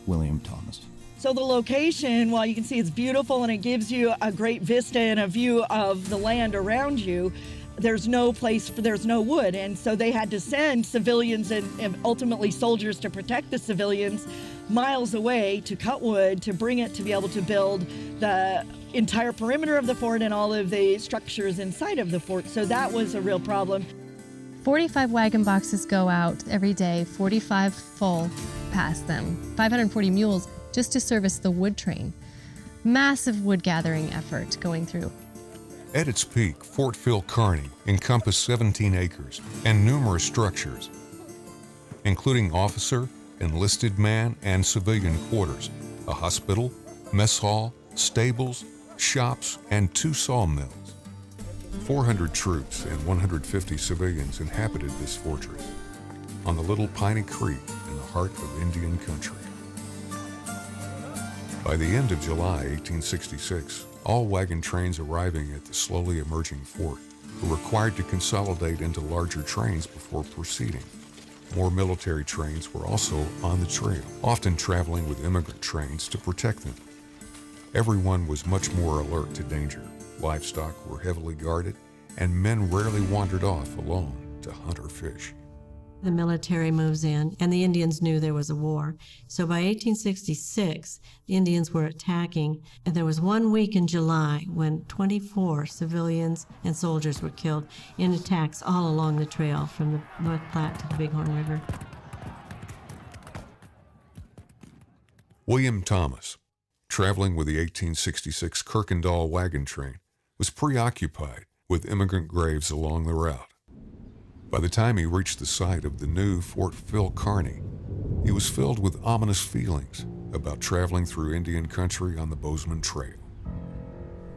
William Thomas. So the location, while you can see it's beautiful and it gives you a great vista and a view of the land around you, there's no wood, and so they had to send civilians and ultimately soldiers to protect the civilians miles away to cut wood, to bring it to be able to build the entire perimeter of the fort and all of the structures inside of the fort. So that was a real problem. 45 wagon boxes go out every day, 45 full past them, 540 mules just to service the wood train. Massive wood gathering effort going through. At its peak, Fort Phil Kearny encompassed 17 acres and numerous structures, including officer, enlisted man, and civilian quarters, a hospital, mess hall, stables, shops, and 2 sawmills. 400 troops and 150 civilians inhabited this fortress on the Little Piney Creek in the heart of Indian country. By the end of July 1866, all wagon trains arriving at the slowly emerging fort were required to consolidate into larger trains before proceeding. More military trains were also on the trail, often traveling with immigrant trains to protect them. Everyone was much more alert to danger. Livestock were heavily guarded, and men rarely wandered off alone to hunt or fish. The military moves in, and the Indians knew there was a war. So by 1866, the Indians were attacking, and there was 1 week in July when 24 civilians and soldiers were killed in attacks all along the trail from the North Platte to the Bighorn River. William Thomas, traveling with the 1866 Kirkendall wagon train, was preoccupied with immigrant graves along the route. By the time he reached the site of the new Fort Phil Kearny, he was filled with ominous feelings about traveling through Indian country on the Bozeman Trail.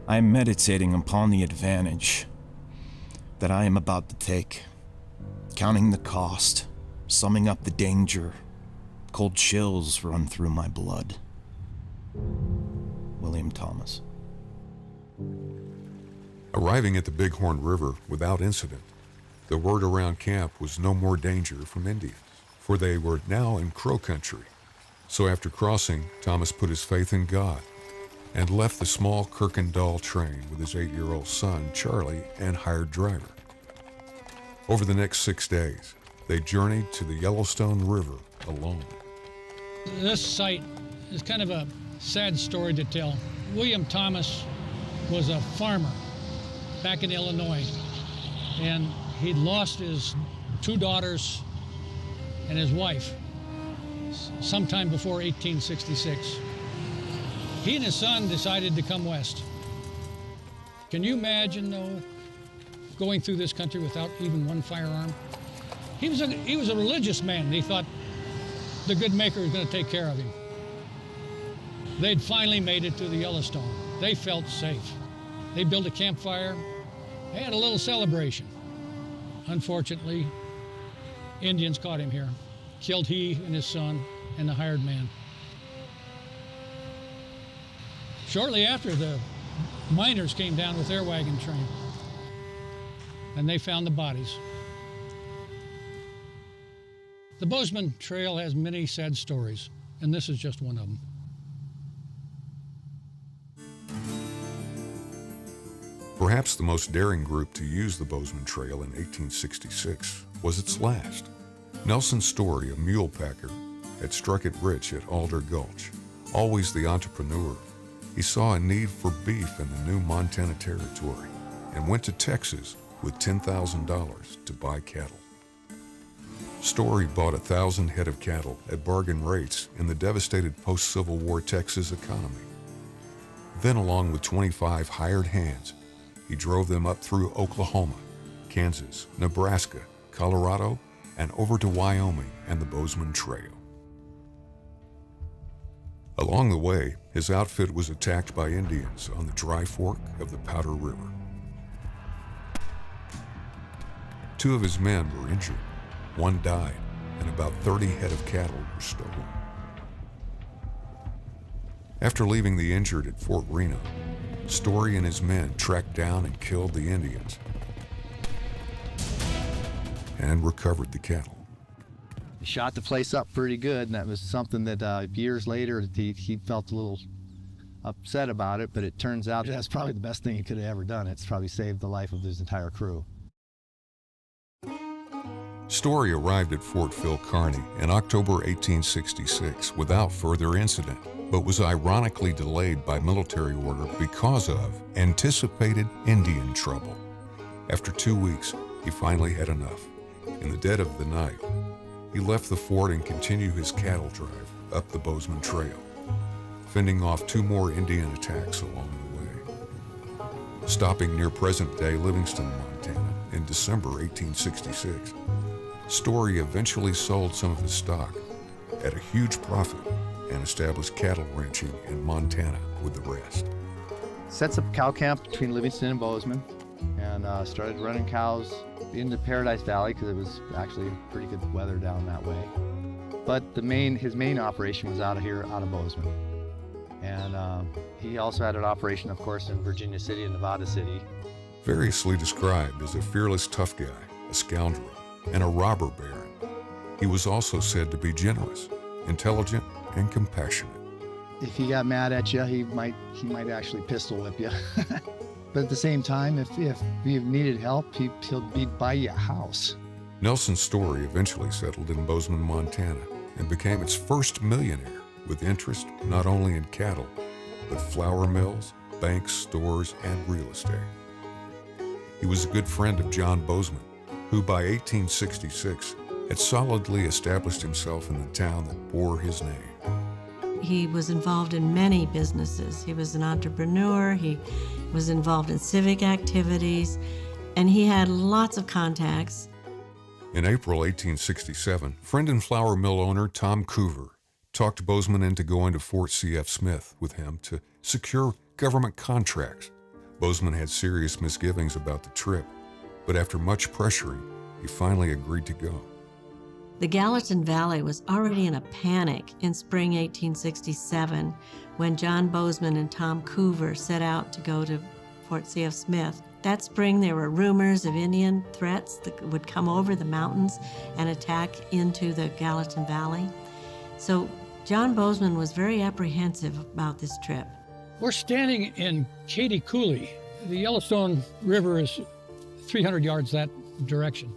I'm meditating upon the advantage that I am about to take. Counting the cost, summing up the danger, cold chills run through my blood. William Thomas. Arriving at the Bighorn River without incident, the word around camp was no more danger from Indians, for they were now in Crow country. So after crossing, Thomas put his faith in God and left the small Kirkendall train with his 8-year-old son, Charlie, and hired driver. Over the next 6 days, they journeyed to the Yellowstone River alone. This site is kind of a sad story to tell. William Thomas was a farmer back in Illinois, and he'd lost his 2 daughters and his wife sometime before 1866. He and his son decided to come west. Can you imagine, though, going through this country without even one firearm? He was a religious man, and he thought the good maker was going to take care of him. They'd finally made it to the Yellowstone. They felt safe. They built a campfire. They had a little celebration. Unfortunately, Indians caught him here, killed he and his son and the hired man. Shortly after, the miners came down with their wagon train, and they found the bodies. The Bozeman Trail has many sad stories, and this is just one of them. Perhaps the most daring group to use the Bozeman Trail in 1866 was its last. Nelson Story, a mule packer, had struck it rich at Alder Gulch. Always the entrepreneur, he saw a need for beef in the new Montana Territory and went to Texas with $10,000 to buy cattle. Story bought 1,000 head of cattle at bargain rates in the devastated post-Civil War Texas economy. Then, along with 25 hired hands, he drove them up through Oklahoma, Kansas, Nebraska, Colorado, and over to Wyoming and the Bozeman Trail. Along the way, his outfit was attacked by Indians on the Dry Fork of the Powder River. 2 of his men were injured, 1 died, and about 30 head of cattle were stolen. After leaving the injured at Fort Reno, Story and his men tracked down and killed the Indians and recovered the cattle. He shot the place up pretty good, and that was something that years later he felt a little upset about it, but it turns out that's probably the best thing he could have ever done. It's probably saved the life of his entire crew. Story arrived at Fort Phil Kearny in October 1866 without further incident, but was ironically delayed by military order because of anticipated Indian trouble. After 2 weeks, he finally had enough. In the dead of the night, he left the fort and continued his cattle drive up the Bozeman Trail, fending off 2 more Indian attacks along the way. Stopping near present-day Livingston, Montana in December 1866, Story eventually sold some of his stock at a huge profit and established cattle ranching in Montana with the rest. Sets up a cow camp between Livingston and Bozeman, and started running cows into Paradise Valley because it was actually pretty good weather down that way. But his main operation was out of Bozeman. And he also had an operation, of course, in Virginia City and Nevada City. Variously described as a fearless tough guy, a scoundrel, and a robber baron, he was also said to be generous, intelligent, and compassionate. If he got mad at you, he might actually pistol whip you. But at the same time, if you needed help, he'd buy you a house. Nelson Story eventually settled in Bozeman, Montana, and became its first millionaire with interest not only in cattle, but flour mills, banks, stores, and real estate. He was a good friend of John Bozeman, who by 1866 had solidly established himself in the town that bore his name. He was involved in many businesses. He was an entrepreneur, he was involved in civic activities, and he had lots of contacts. In April 1867, friend and flour mill owner Tom Coover talked Bozeman into going to Fort C.F. Smith with him to secure government contracts. Bozeman had serious misgivings about the trip, but after much pressuring, he finally agreed to go. The Gallatin Valley was already in a panic in spring 1867 when John Bozeman and Tom Coover set out to go to Fort C.F. Smith. That spring, there were rumors of Indian threats that would come over the mountains and attack into the Gallatin Valley. So John Bozeman was very apprehensive about this trip. We're standing in Katy Coulee. The Yellowstone River is 300 yards that direction.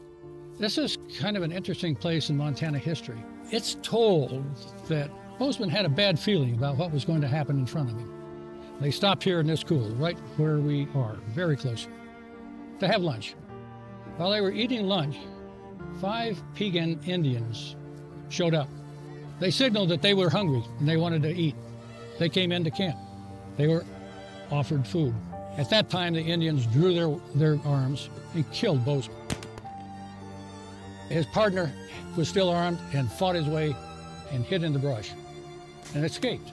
This is kind of an interesting place in Montana history. It's told that Bozeman had a bad feeling about what was going to happen in front of him. They stopped here in this coulee, right where we are, very close, to have lunch. While they were eating lunch, 5 Piegan Indians showed up. They signaled that they were hungry and they wanted to eat. They came into camp. They were offered food. At that time, the Indians drew their arms and killed Bozeman. His partner was still armed and fought his way and hid in the brush and escaped.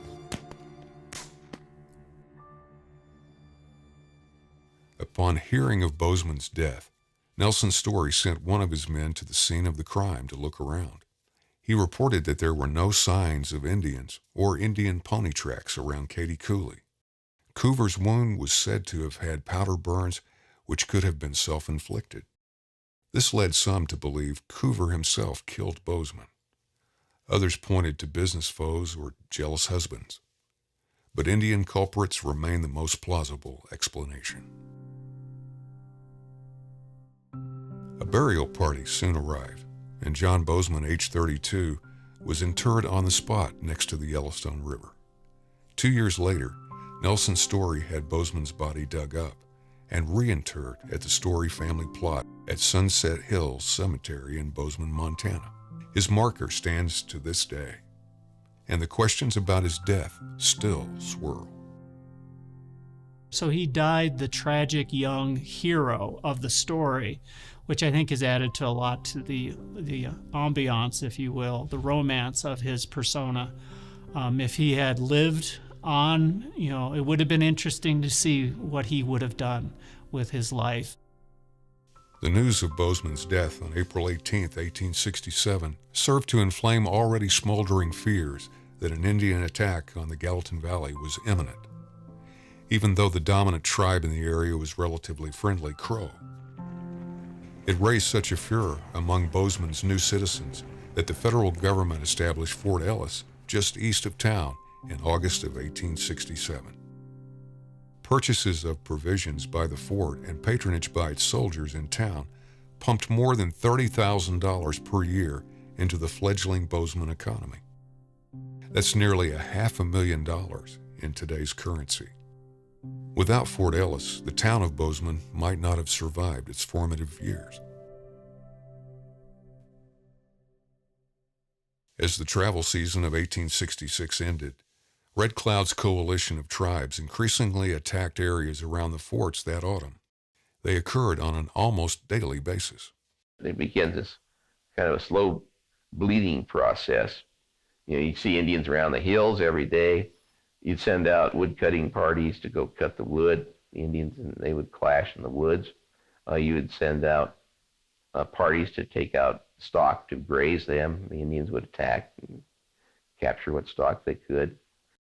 Upon hearing of Bozeman's death, Nelson Story sent one of his men to the scene of the crime to look around. He reported that there were no signs of Indians or Indian pony tracks around Katy Coulee. Coover's wound was said to have had powder burns, which could have been self-inflicted. This led some to believe Coover himself killed Bozeman. Others pointed to business foes or jealous husbands. But Indian culprits remain the most plausible explanation. A burial party soon arrived, and John Bozeman, age 32, was interred on the spot next to the Yellowstone River. 2 years later, Nelson Story had Bozeman's body dug up and reinterred at the Story family plot at Sunset Hills Cemetery in Bozeman, Montana. His marker stands to this day, and the questions about his death still swirl. So he died the tragic young hero of the story, which I think has added to a lot to the ambiance, if you will, the romance of his persona. If he had lived on, it would have been interesting to see what he would have done with his life. The news of Bozeman's death on April 18, 1867, served to inflame already smoldering fears that an Indian attack on the Gallatin Valley was imminent, even though the dominant tribe in the area was relatively friendly Crow. It raised such a furor among Bozeman's new citizens that the federal government established Fort Ellis just east of town in August of 1867. Purchases of provisions by the fort and patronage by its soldiers in town pumped more than $30,000 per year into the fledgling Bozeman economy. That's nearly $500,000 in today's currency. Without Fort Ellis, the town of Bozeman might not have survived its formative years. As the travel season of 1866 ended, Red Cloud's coalition of tribes increasingly attacked areas around the forts that autumn. They occurred on an almost daily basis. They began this kind of a slow bleeding process. You'd see Indians around the hills every day. You'd send out wood-cutting parties to go cut the wood. The Indians, and they would clash in the woods. You would send out parties to take out stock to graze them. The Indians would attack and capture what stock they could.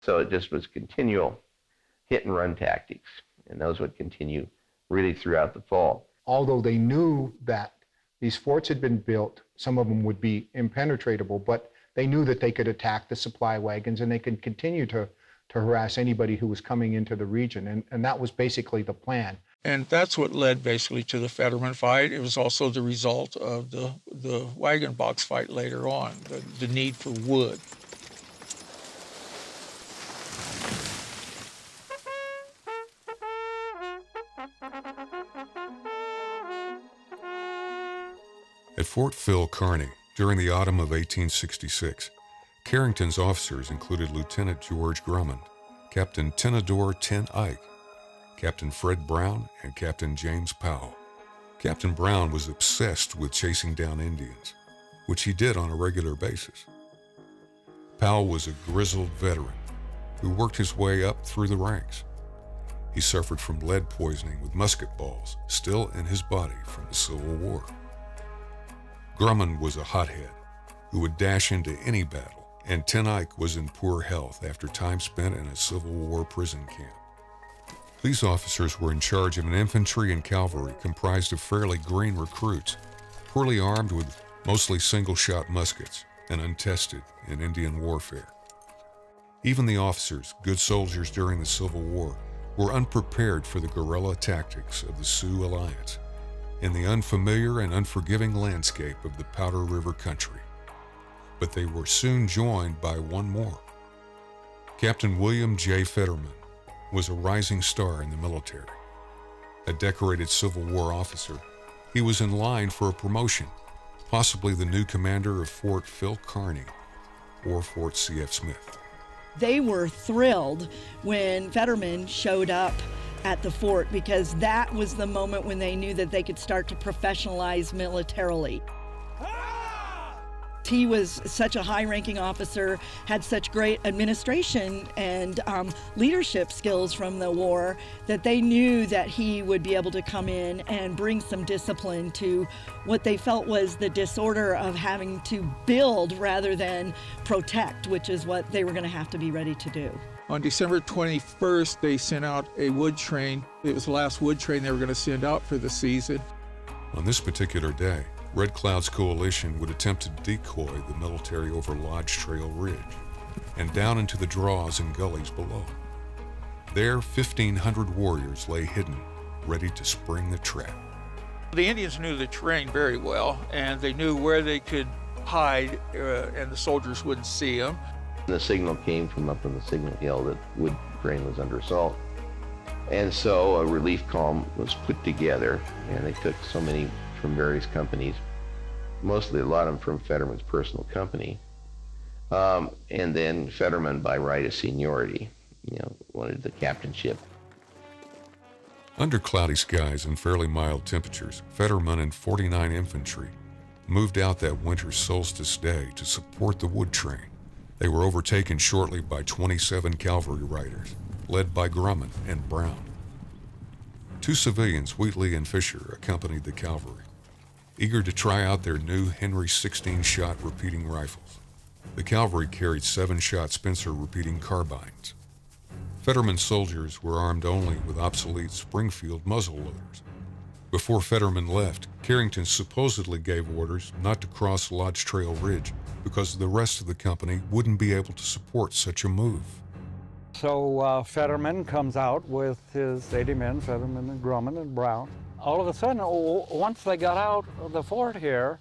So it just was continual hit-and-run tactics, and those would continue really throughout the fall. Although they knew that these forts had been built, some of them would be impenetrable, but they knew that they could attack the supply wagons and they could continue to harass anybody who was coming into the region, and that was basically the plan. And that's what led basically to the Fetterman fight. It was also the result of the wagon box fight later on, the need for wood. At Fort Phil Kearny, during the autumn of 1866, Carrington's officers included Lieutenant George Drummond, Captain Tenador Ten Ike, Captain Fred Brown, and Captain James Powell. Captain Brown was obsessed with chasing down Indians, which he did on a regular basis. Powell was a grizzled veteran who worked his way up through the ranks. He suffered from lead poisoning with musket balls still in his body from the Civil War. Grumman was a hothead who would dash into any battle, and Ten Eyck was in poor health after time spent in a Civil War prison camp. These officers were in charge of an infantry and cavalry comprised of fairly green recruits, poorly armed with mostly single-shot muskets and untested in Indian warfare. Even the officers, good soldiers during the Civil War, were unprepared for the guerrilla tactics of the Sioux Alliance in the unfamiliar and unforgiving landscape of the Powder River country. But they were soon joined by one more. Captain William J. Fetterman was a rising star in the military. A decorated Civil War officer, he was in line for a promotion, possibly the new commander of Fort Phil Kearny or Fort C.F. Smith. They were thrilled when Fetterman showed up at the fort because that was the moment when they knew that they could start to professionalize militarily. He was such a high-ranking officer, had such great administration and leadership skills from the war that they knew that he would be able to come in and bring some discipline to what they felt was the disorder of having to build rather than protect, which is what they were going to have to be ready to do. On December 21st, they sent out a wood train. It was the last wood train they were going to send out for the season. On this particular day, Red Cloud's coalition would attempt to decoy the military over Lodge Trail Ridge and down into the draws and gullies below. There, 1,500 warriors lay hidden, ready to spring the trap. The Indians knew the terrain very well, and they knew where they could hide and the soldiers wouldn't see them. The signal came from up on the signal hill that wood train was under assault. And so a relief column was put together, and they took so many from various companies, mostly a lot of them from Fetterman's personal company. And then Fetterman, by right of seniority, wanted the captainship. Under cloudy skies and fairly mild temperatures, Fetterman and 49 infantry moved out that winter solstice day to support the wood train. They were overtaken shortly by 27 cavalry riders, led by Grumman and Brown. Two civilians, Wheatley and Fisher, accompanied the cavalry, eager to try out their new Henry 16-shot repeating rifles. The cavalry carried 7-shot Spencer repeating carbines. Fetterman's soldiers were armed only with obsolete Springfield muzzleloaders. Before Fetterman left, Carrington supposedly gave orders not to cross Lodge Trail Ridge because the rest of the company wouldn't be able to support such a move. So Fetterman comes out with his 80 men, Fetterman and Grumman and Brown. All of a sudden, once they got out of the fort here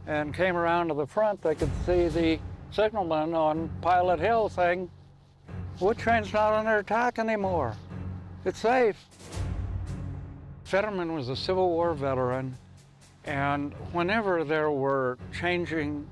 and came around to the front, they could see the signalman on Pilot Hill saying, "Wood train's not under attack anymore. It's safe." Fetterman was a Civil War veteran, and whenever there were changing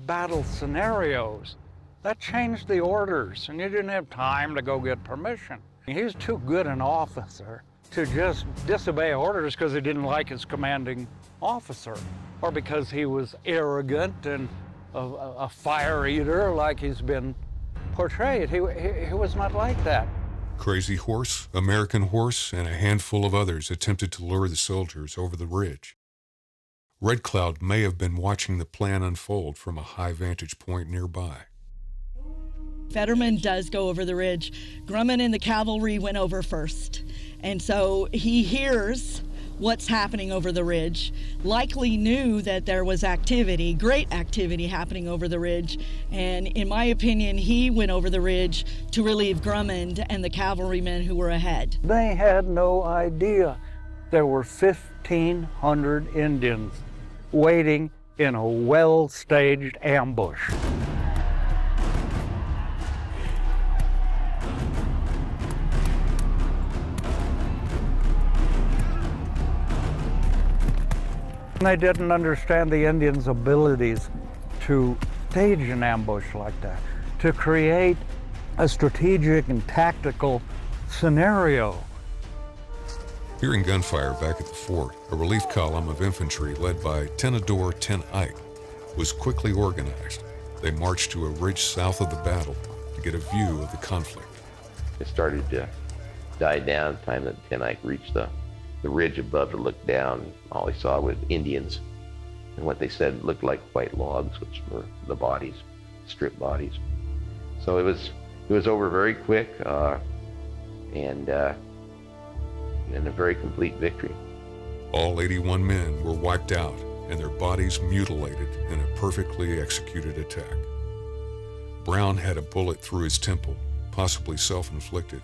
battle scenarios, that changed the orders, and you didn't have time to go get permission. He was too good an officer to just disobey orders because he didn't like his commanding officer, or because he was arrogant and a fire eater like he's been portrayed. He was not like that. Crazy Horse, American Horse, and a handful of others attempted to lure the soldiers over the ridge. Red Cloud may have been watching the plan unfold from a high vantage point nearby. Fetterman does go over the ridge. Grumman and the cavalry went over first. And so he hears what's happening over the ridge, likely knew that there was activity, great activity happening over the ridge. And in my opinion, he went over the ridge to relieve Grumman and the cavalrymen who were ahead. They had no idea there were 1,500 Indians waiting in a well-staged ambush. They didn't understand the Indians' abilities to stage an ambush like that, to create a strategic and tactical scenario. Hearing gunfire back at the fort, a relief column of infantry led by Tenador Ten Eyck was quickly organized. They marched to a ridge south of the battle to get a view of the conflict. It started to died down. Time that Ten Eyck reached the ridge above to look down, all he saw was Indians, and what they said looked like white logs, which were the bodies, stripped bodies. So it was over very quick, and a very complete victory. All 81 men were wiped out and their bodies mutilated in a perfectly executed attack. Brown had a bullet through his temple, possibly self-inflicted,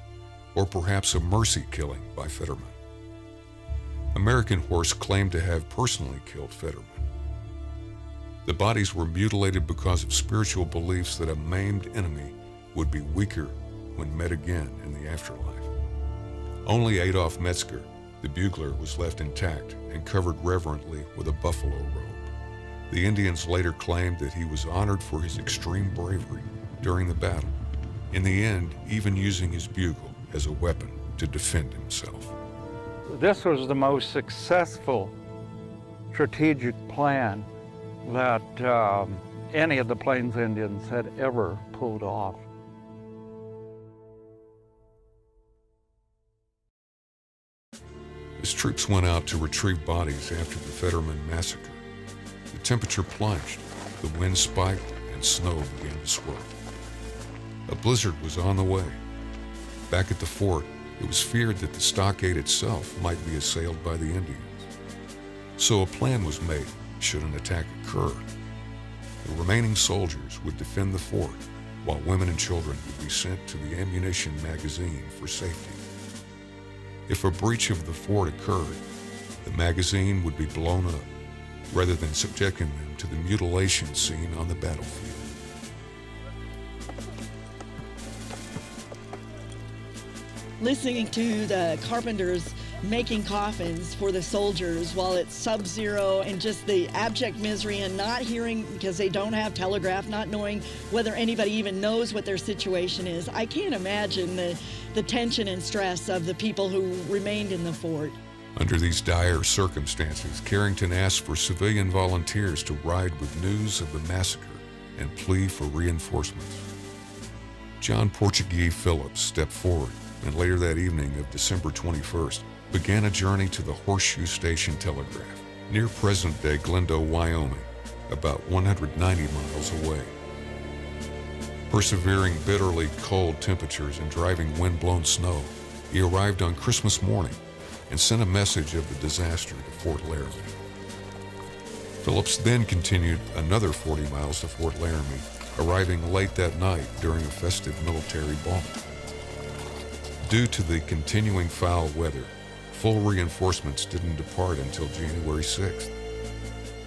or perhaps a mercy killing by Fetterman. American Horse claimed to have personally killed Fetterman. The bodies were mutilated because of spiritual beliefs that a maimed enemy would be weaker when met again in the afterlife. Only Adolph Metzger, the bugler, was left intact and covered reverently with a buffalo robe. The Indians later claimed that he was honored for his extreme bravery during the battle, in the end even using his bugle as a weapon to defend himself. This was the most successful strategic plan that any of the Plains Indians had ever pulled off. As troops went out to retrieve bodies after the Fetterman massacre, the temperature plunged, the wind spiked, and snow began to swirl. A blizzard was on the way. Back at the fort, it was feared that the stockade itself might be assailed by the Indians. So a plan was made should an attack occur. The remaining soldiers would defend the fort, while women and children would be sent to the ammunition magazine for safety. If a breach of the fort occurred, the magazine would be blown up, rather than subjecting them to the mutilation seen on the battlefield. Listening to the carpenters making coffins for the soldiers while it's sub-zero, and just the abject misery and not hearing, because they don't have telegraph, not knowing whether anybody even knows what their situation is. I can't imagine the tension and stress of the people who remained in the fort. Under these dire circumstances, Carrington asked for civilian volunteers to ride with news of the massacre and plea for reinforcements. John Portuguese Phillips stepped forward, and later that evening of December 21st, began a journey to the Horseshoe Station Telegraph, near present-day Glendo, Wyoming, about 190 miles away. Persevering bitterly cold temperatures and driving wind-blown snow, he arrived on Christmas morning and sent a message of the disaster to Fort Laramie. Phillips then continued another 40 miles to Fort Laramie, arriving late that night during a festive military ball. Due to the continuing foul weather, full reinforcements didn't depart until January 6th.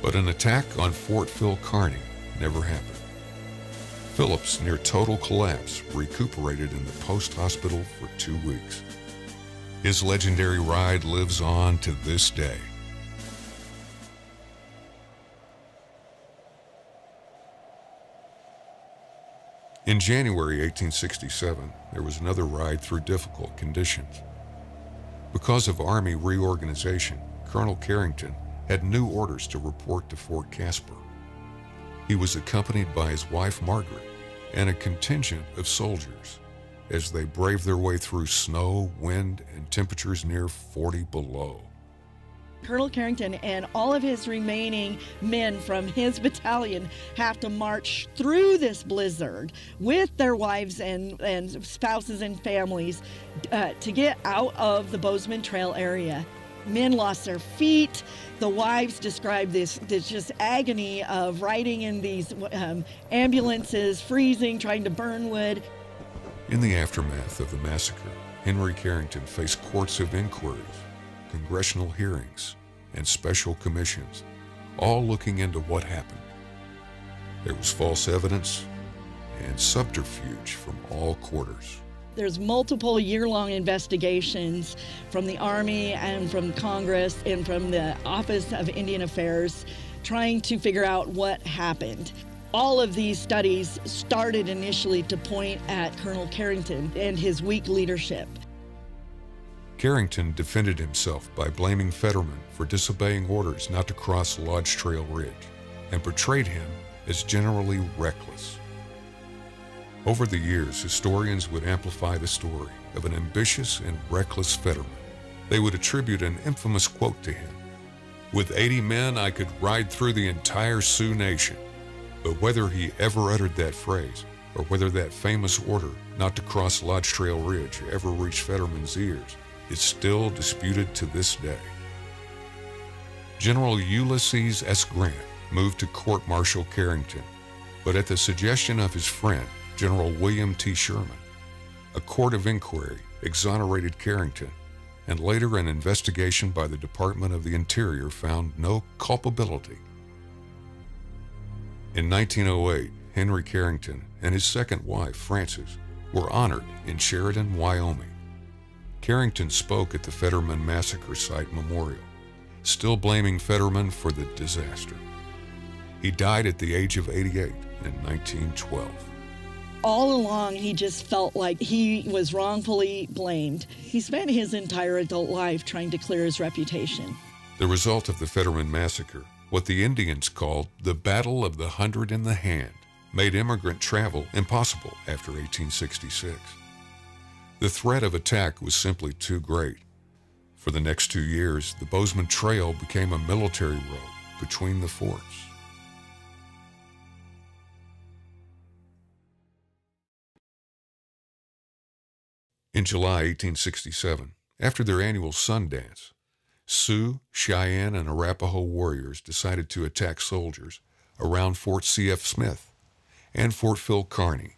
But an attack on Fort Phil Kearny never happened. Phillips, near total collapse, recuperated in the post hospital for 2 weeks. His legendary ride lives on to this day. In January 1867, there was another ride through difficult conditions. Because of Army reorganization, Colonel Carrington had new orders to report to Fort Caspar. He was accompanied by his wife Margaret and a contingent of soldiers as they braved their way through snow, wind, and temperatures near 40 below. Colonel Carrington and all of his remaining men from his battalion have to march through this blizzard with their wives and spouses and families to get out of the Bozeman Trail area. Men lost their feet. The wives described this just agony of riding in these ambulances, freezing, trying to burn wood. In the aftermath of the massacre, Henry Carrington faced courts of inquiries, congressional hearings, and special commissions, all looking into what happened. There was false evidence and subterfuge from all quarters. There's multiple year-long investigations from the Army and from Congress and from the Office of Indian Affairs trying to figure out what happened. All of these studies started initially to point at Colonel Carrington and his weak leadership. Carrington defended himself by blaming Fetterman for disobeying orders not to cross Lodge Trail Ridge and portrayed him as generally reckless. Over the years, historians would amplify the story of an ambitious and reckless Fetterman. They would attribute an infamous quote to him: "With 80 men, I could ride through the entire Sioux Nation." But whether he ever uttered that phrase, or whether that famous order not to cross Lodge Trail Ridge ever reached Fetterman's ears, is still disputed to this day. General Ulysses S. Grant moved to court-martial Carrington, but at the suggestion of his friend, General William T. Sherman, a court of inquiry exonerated Carrington, and later an investigation by the Department of the Interior found no culpability. In 1908, Henry Carrington and his second wife, Frances, were honored in Sheridan, Wyoming. Carrington spoke at the Fetterman Massacre Site Memorial, still blaming Fetterman for the disaster. He died at the age of 88 in 1912. All along, he just felt like he was wrongfully blamed. He spent his entire adult life trying to clear his reputation. The result of the Fetterman Massacre, what the Indians called the Battle of the Hundred in the Hand, made immigrant travel impossible after 1866. The threat of attack was simply too great. For the next 2 years, the Bozeman Trail became a military road between the forts. In July 1867, after their annual sun dance, Sioux, Cheyenne, and Arapaho warriors decided to attack soldiers around Fort C.F. Smith and Fort Phil Kearny.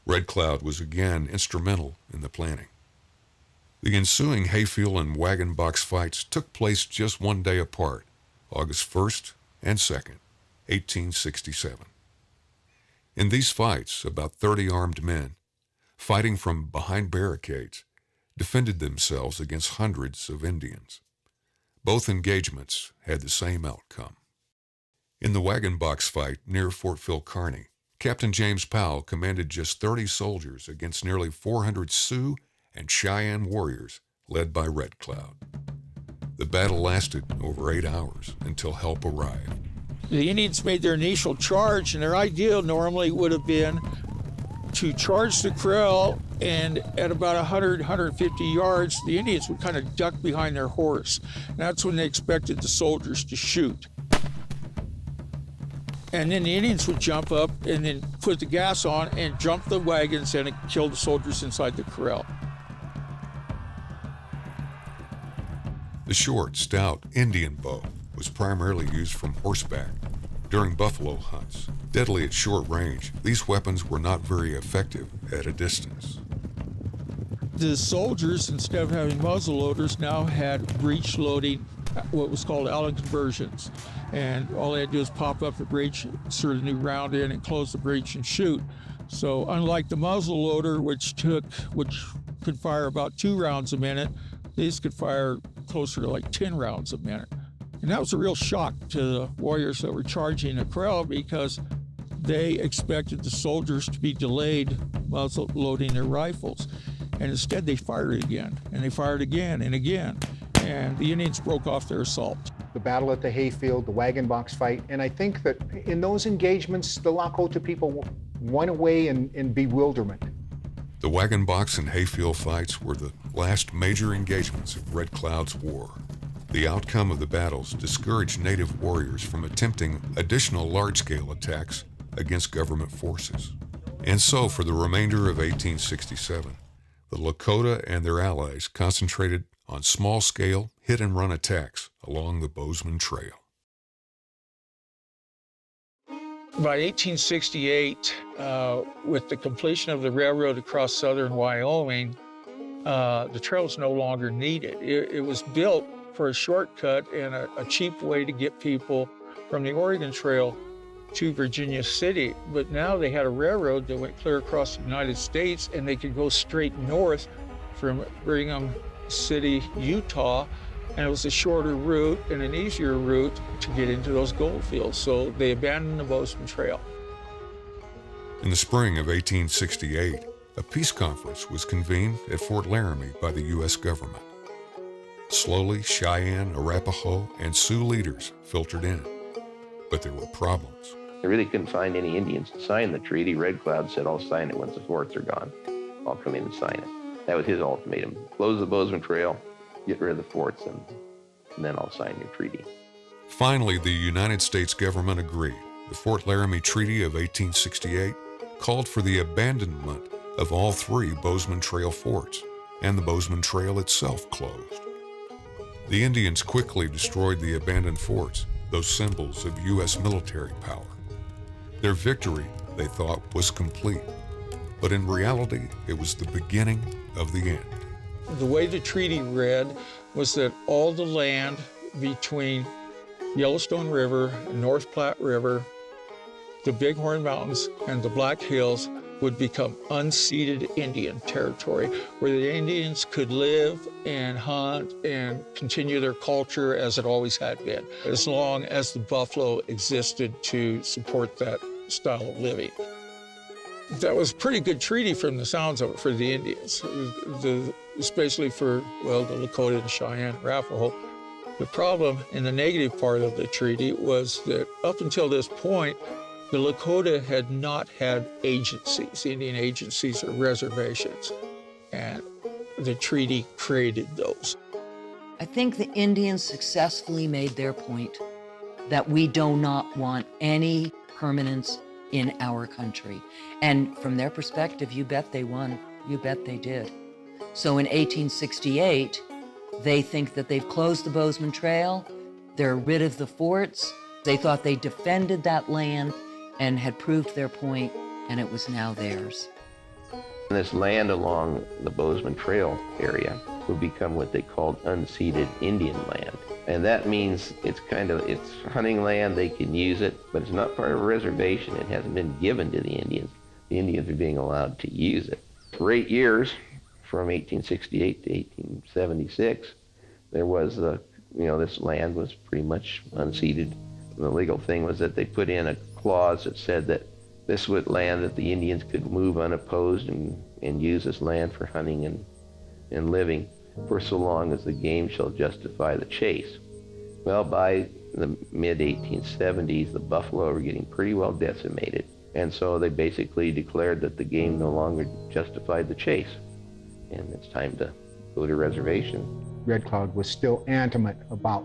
Red Cloud was again instrumental in the planning. The ensuing hayfield and wagon box fights took place just 1 day apart, August 1st and 2nd, 1867. In these fights, about 30 armed men, fighting from behind barricades, defended themselves against hundreds of Indians. Both engagements had the same outcome. In the wagon box fight near Fort Phil Kearny, Captain James Powell commanded just 30 soldiers against nearly 400 Sioux and Cheyenne warriors led by Red Cloud. The battle lasted over 8 hours until help arrived. The Indians made their initial charge, and their idea normally would have been to charge the corral, and at about 100, 150 yards, the Indians would kind of duck behind their horse. And that's when they expected the soldiers to shoot. And then the Indians would jump up and then put the gas on and jump the wagons and kill the soldiers inside the corral. The short, stout Indian bow was primarily used from horseback during buffalo hunts. Deadly at short range, these weapons were not very effective at a distance. The soldiers, instead of having muzzle loaders, now had breech loading, what was called Allen conversions. And all they had to do is pop up the breech, insert a new round in, and close the breech and shoot. So unlike the muzzle loader, which could fire about 2 rounds a minute, these could fire closer to like 10 rounds a minute. And that was a real shock to the warriors that were charging the corral, because they expected the soldiers to be delayed muzzle loading their rifles. And instead they fired again, and they fired again and again. And the Indians broke off their assault. The battle at the hayfield, the wagon box fight, and I think that in those engagements, the Lakota people went away in bewilderment. The wagon box and hayfield fights were the last major engagements of Red Cloud's war. The outcome of the battles discouraged native warriors from attempting additional large-scale attacks against government forces. And so, for the remainder of 1867, the Lakota and their allies concentrated on small-scale hit-and-run attacks along the Bozeman Trail. By 1868, with the completion of the railroad across southern Wyoming, the trail is no longer needed. It was built for a shortcut and a cheap way to get people from the Oregon Trail to Virginia City. But now they had a railroad that went clear across the United States, and they could go straight north from Brigham City, Utah, and it was a shorter route and an easier route to get into those gold fields. So they abandoned the Bozeman Trail. In the spring of 1868, a peace conference was convened at Fort Laramie by the U.S. government. Slowly, Cheyenne, Arapaho, and Sioux leaders filtered in. But there were problems. They really couldn't find any Indians to sign the treaty. Red Cloud said, I'll sign it once the forts are gone. I'll come in and sign it. That was his ultimatum. Close the Bozeman Trail, get rid of the forts, and then I'll sign your treaty. Finally, the United States government agreed. The Fort Laramie Treaty of 1868 called for the abandonment of all 3 Bozeman Trail forts, and the Bozeman Trail itself closed. The Indians quickly destroyed the abandoned forts, those symbols of U.S. military power. Their victory, they thought, was complete, but in reality, it was the beginning of the end. The way the treaty read was that all the land between Yellowstone River, North Platte River, the Bighorn Mountains, and the Black Hills would become unceded Indian territory where the Indians could live and hunt and continue their culture as it always had been, as long as the buffalo existed to support that style of living. That was a pretty good treaty from the sounds of it for the Indians, especially for, well, the Lakota and Cheyenne and Arapaho. The problem in the negative part of the treaty was that up until this point, the Lakota had not had agencies, Indian agencies or reservations, and the treaty created those. I think the Indians successfully made their point that we do not want any permanence in our country. And from their perspective, you bet they won. You bet they did. So in 1868, they think that they've closed the Bozeman Trail, they're rid of the forts, they thought they defended that land and had proved their point, and it was now theirs. This land along the Bozeman Trail area would become what they called unceded Indian land. And that means it's hunting land, they can use it, but it's not part of a reservation. It hasn't been given to the Indians. The Indians are being allowed to use it. For 8 years, from 1868 to 1876, there was this land was pretty much unceded. The legal thing was that they put in a clause that said that this was land that the Indians could move unopposed and use this land for hunting and living for so long as the game shall justify the chase. Well, by the mid-1870s, the buffalo were getting pretty well decimated, and so they basically declared that the game no longer justified the chase, and it's time to go to reservation. Red Cloud was still adamant about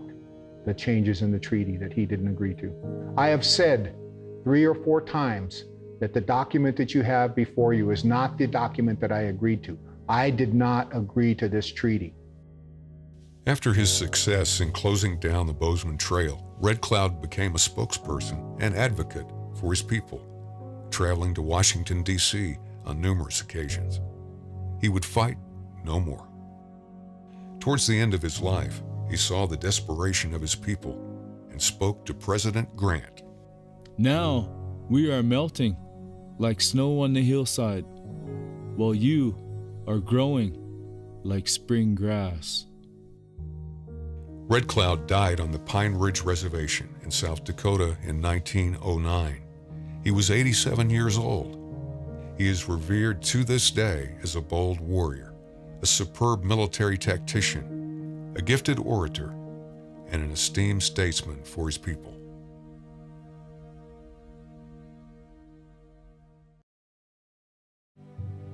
the changes in the treaty that he didn't agree to. I have said 3 or 4 times that the document that you have before you is not the document that I agreed to. I did not agree to this treaty. After his success in closing down the Bozeman Trail, Red Cloud became a spokesperson and advocate for his people, traveling to Washington, D.C. on numerous occasions. He would fight no more. Towards the end of his life, he saw the desperation of his people and spoke to President Grant. Now we are melting like snow on the hillside, while you are growing like spring grass. Red Cloud died on the Pine Ridge Reservation in South Dakota in 1909. He was 87 years old. He is revered to this day as a bold warrior, a superb military tactician, a gifted orator, and an esteemed statesman for his people.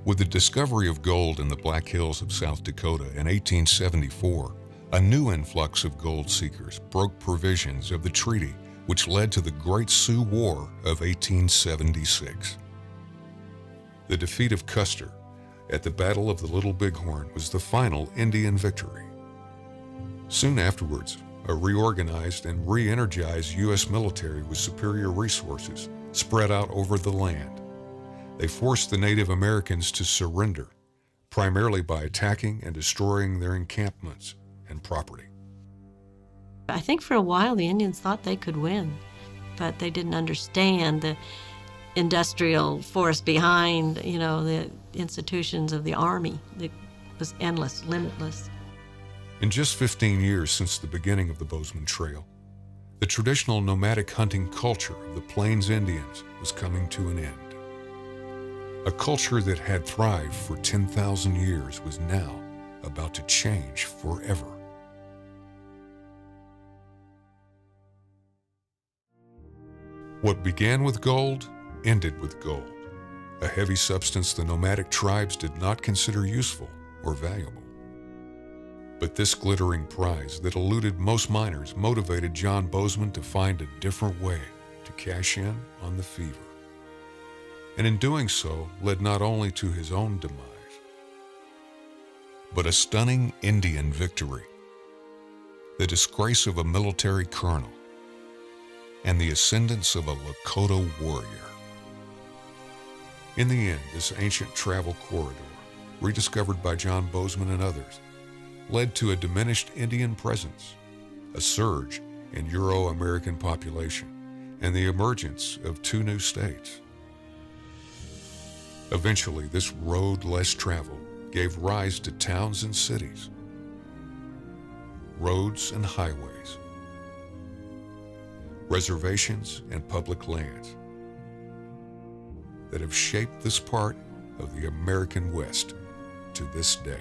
With the discovery of gold in the Black Hills of South Dakota in 1874, a new influx of gold seekers broke provisions of the treaty which led to the Great Sioux War of 1876. The defeat of Custer at the Battle of the Little Bighorn was the final Indian victory. Soon afterwards, a reorganized and re-energized U.S. military with superior resources spread out over the land. They forced the Native Americans to surrender, primarily by attacking and destroying their encampments and property. I think for a while the Indians thought they could win, but they didn't understand the industrial force behind, the institutions of the army. It was endless, limitless. In just 15 years since the beginning of the Bozeman Trail, the traditional nomadic hunting culture of the Plains Indians was coming to an end. A culture that had thrived for 10,000 years was now about to change forever. What began with gold ended with gold, a heavy substance the nomadic tribes did not consider useful or valuable. But this glittering prize that eluded most miners motivated John Bozeman to find a different way to cash in on the fever. And in doing so, led not only to his own demise, but a stunning Indian victory, the disgrace of a military colonel, and the ascendance of a Lakota warrior. In the end, this ancient travel corridor, rediscovered by John Bozeman and others, led to a diminished Indian presence, a surge in Euro-American population, and the emergence of 2 new states. Eventually, this road less traveled gave rise to towns and cities, roads and highways, reservations and public lands that have shaped this part of the American West to this day.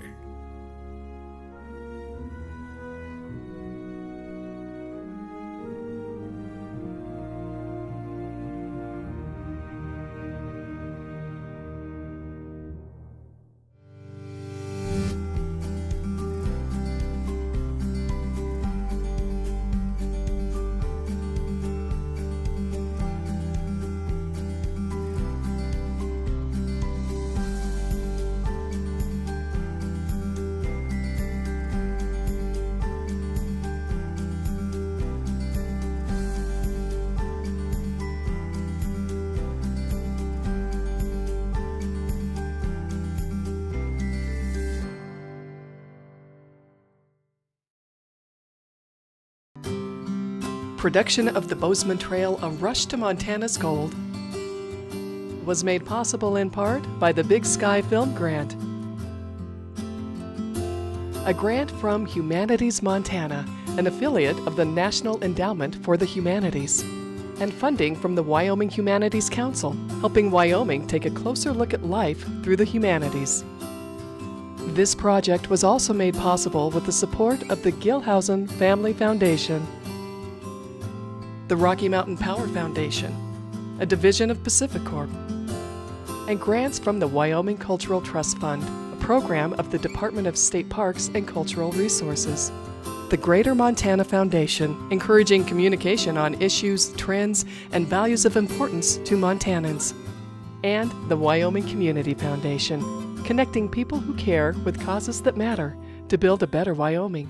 Production of the Bozeman Trail, A Rush to Montana's Gold, was made possible in part by the Big Sky Film Grant, a grant from Humanities Montana, an affiliate of the National Endowment for the Humanities, and funding from the Wyoming Humanities Council, helping Wyoming take a closer look at life through the humanities. This project was also made possible with the support of the Gilhausen Family Foundation, the Rocky Mountain Power Foundation, a division of PacifiCorp, and grants from the Wyoming Cultural Trust Fund, a program of the Department of State Parks and Cultural Resources. The Greater Montana Foundation, encouraging communication on issues, trends, and values of importance to Montanans. And the Wyoming Community Foundation, connecting people who care with causes that matter to build a better Wyoming.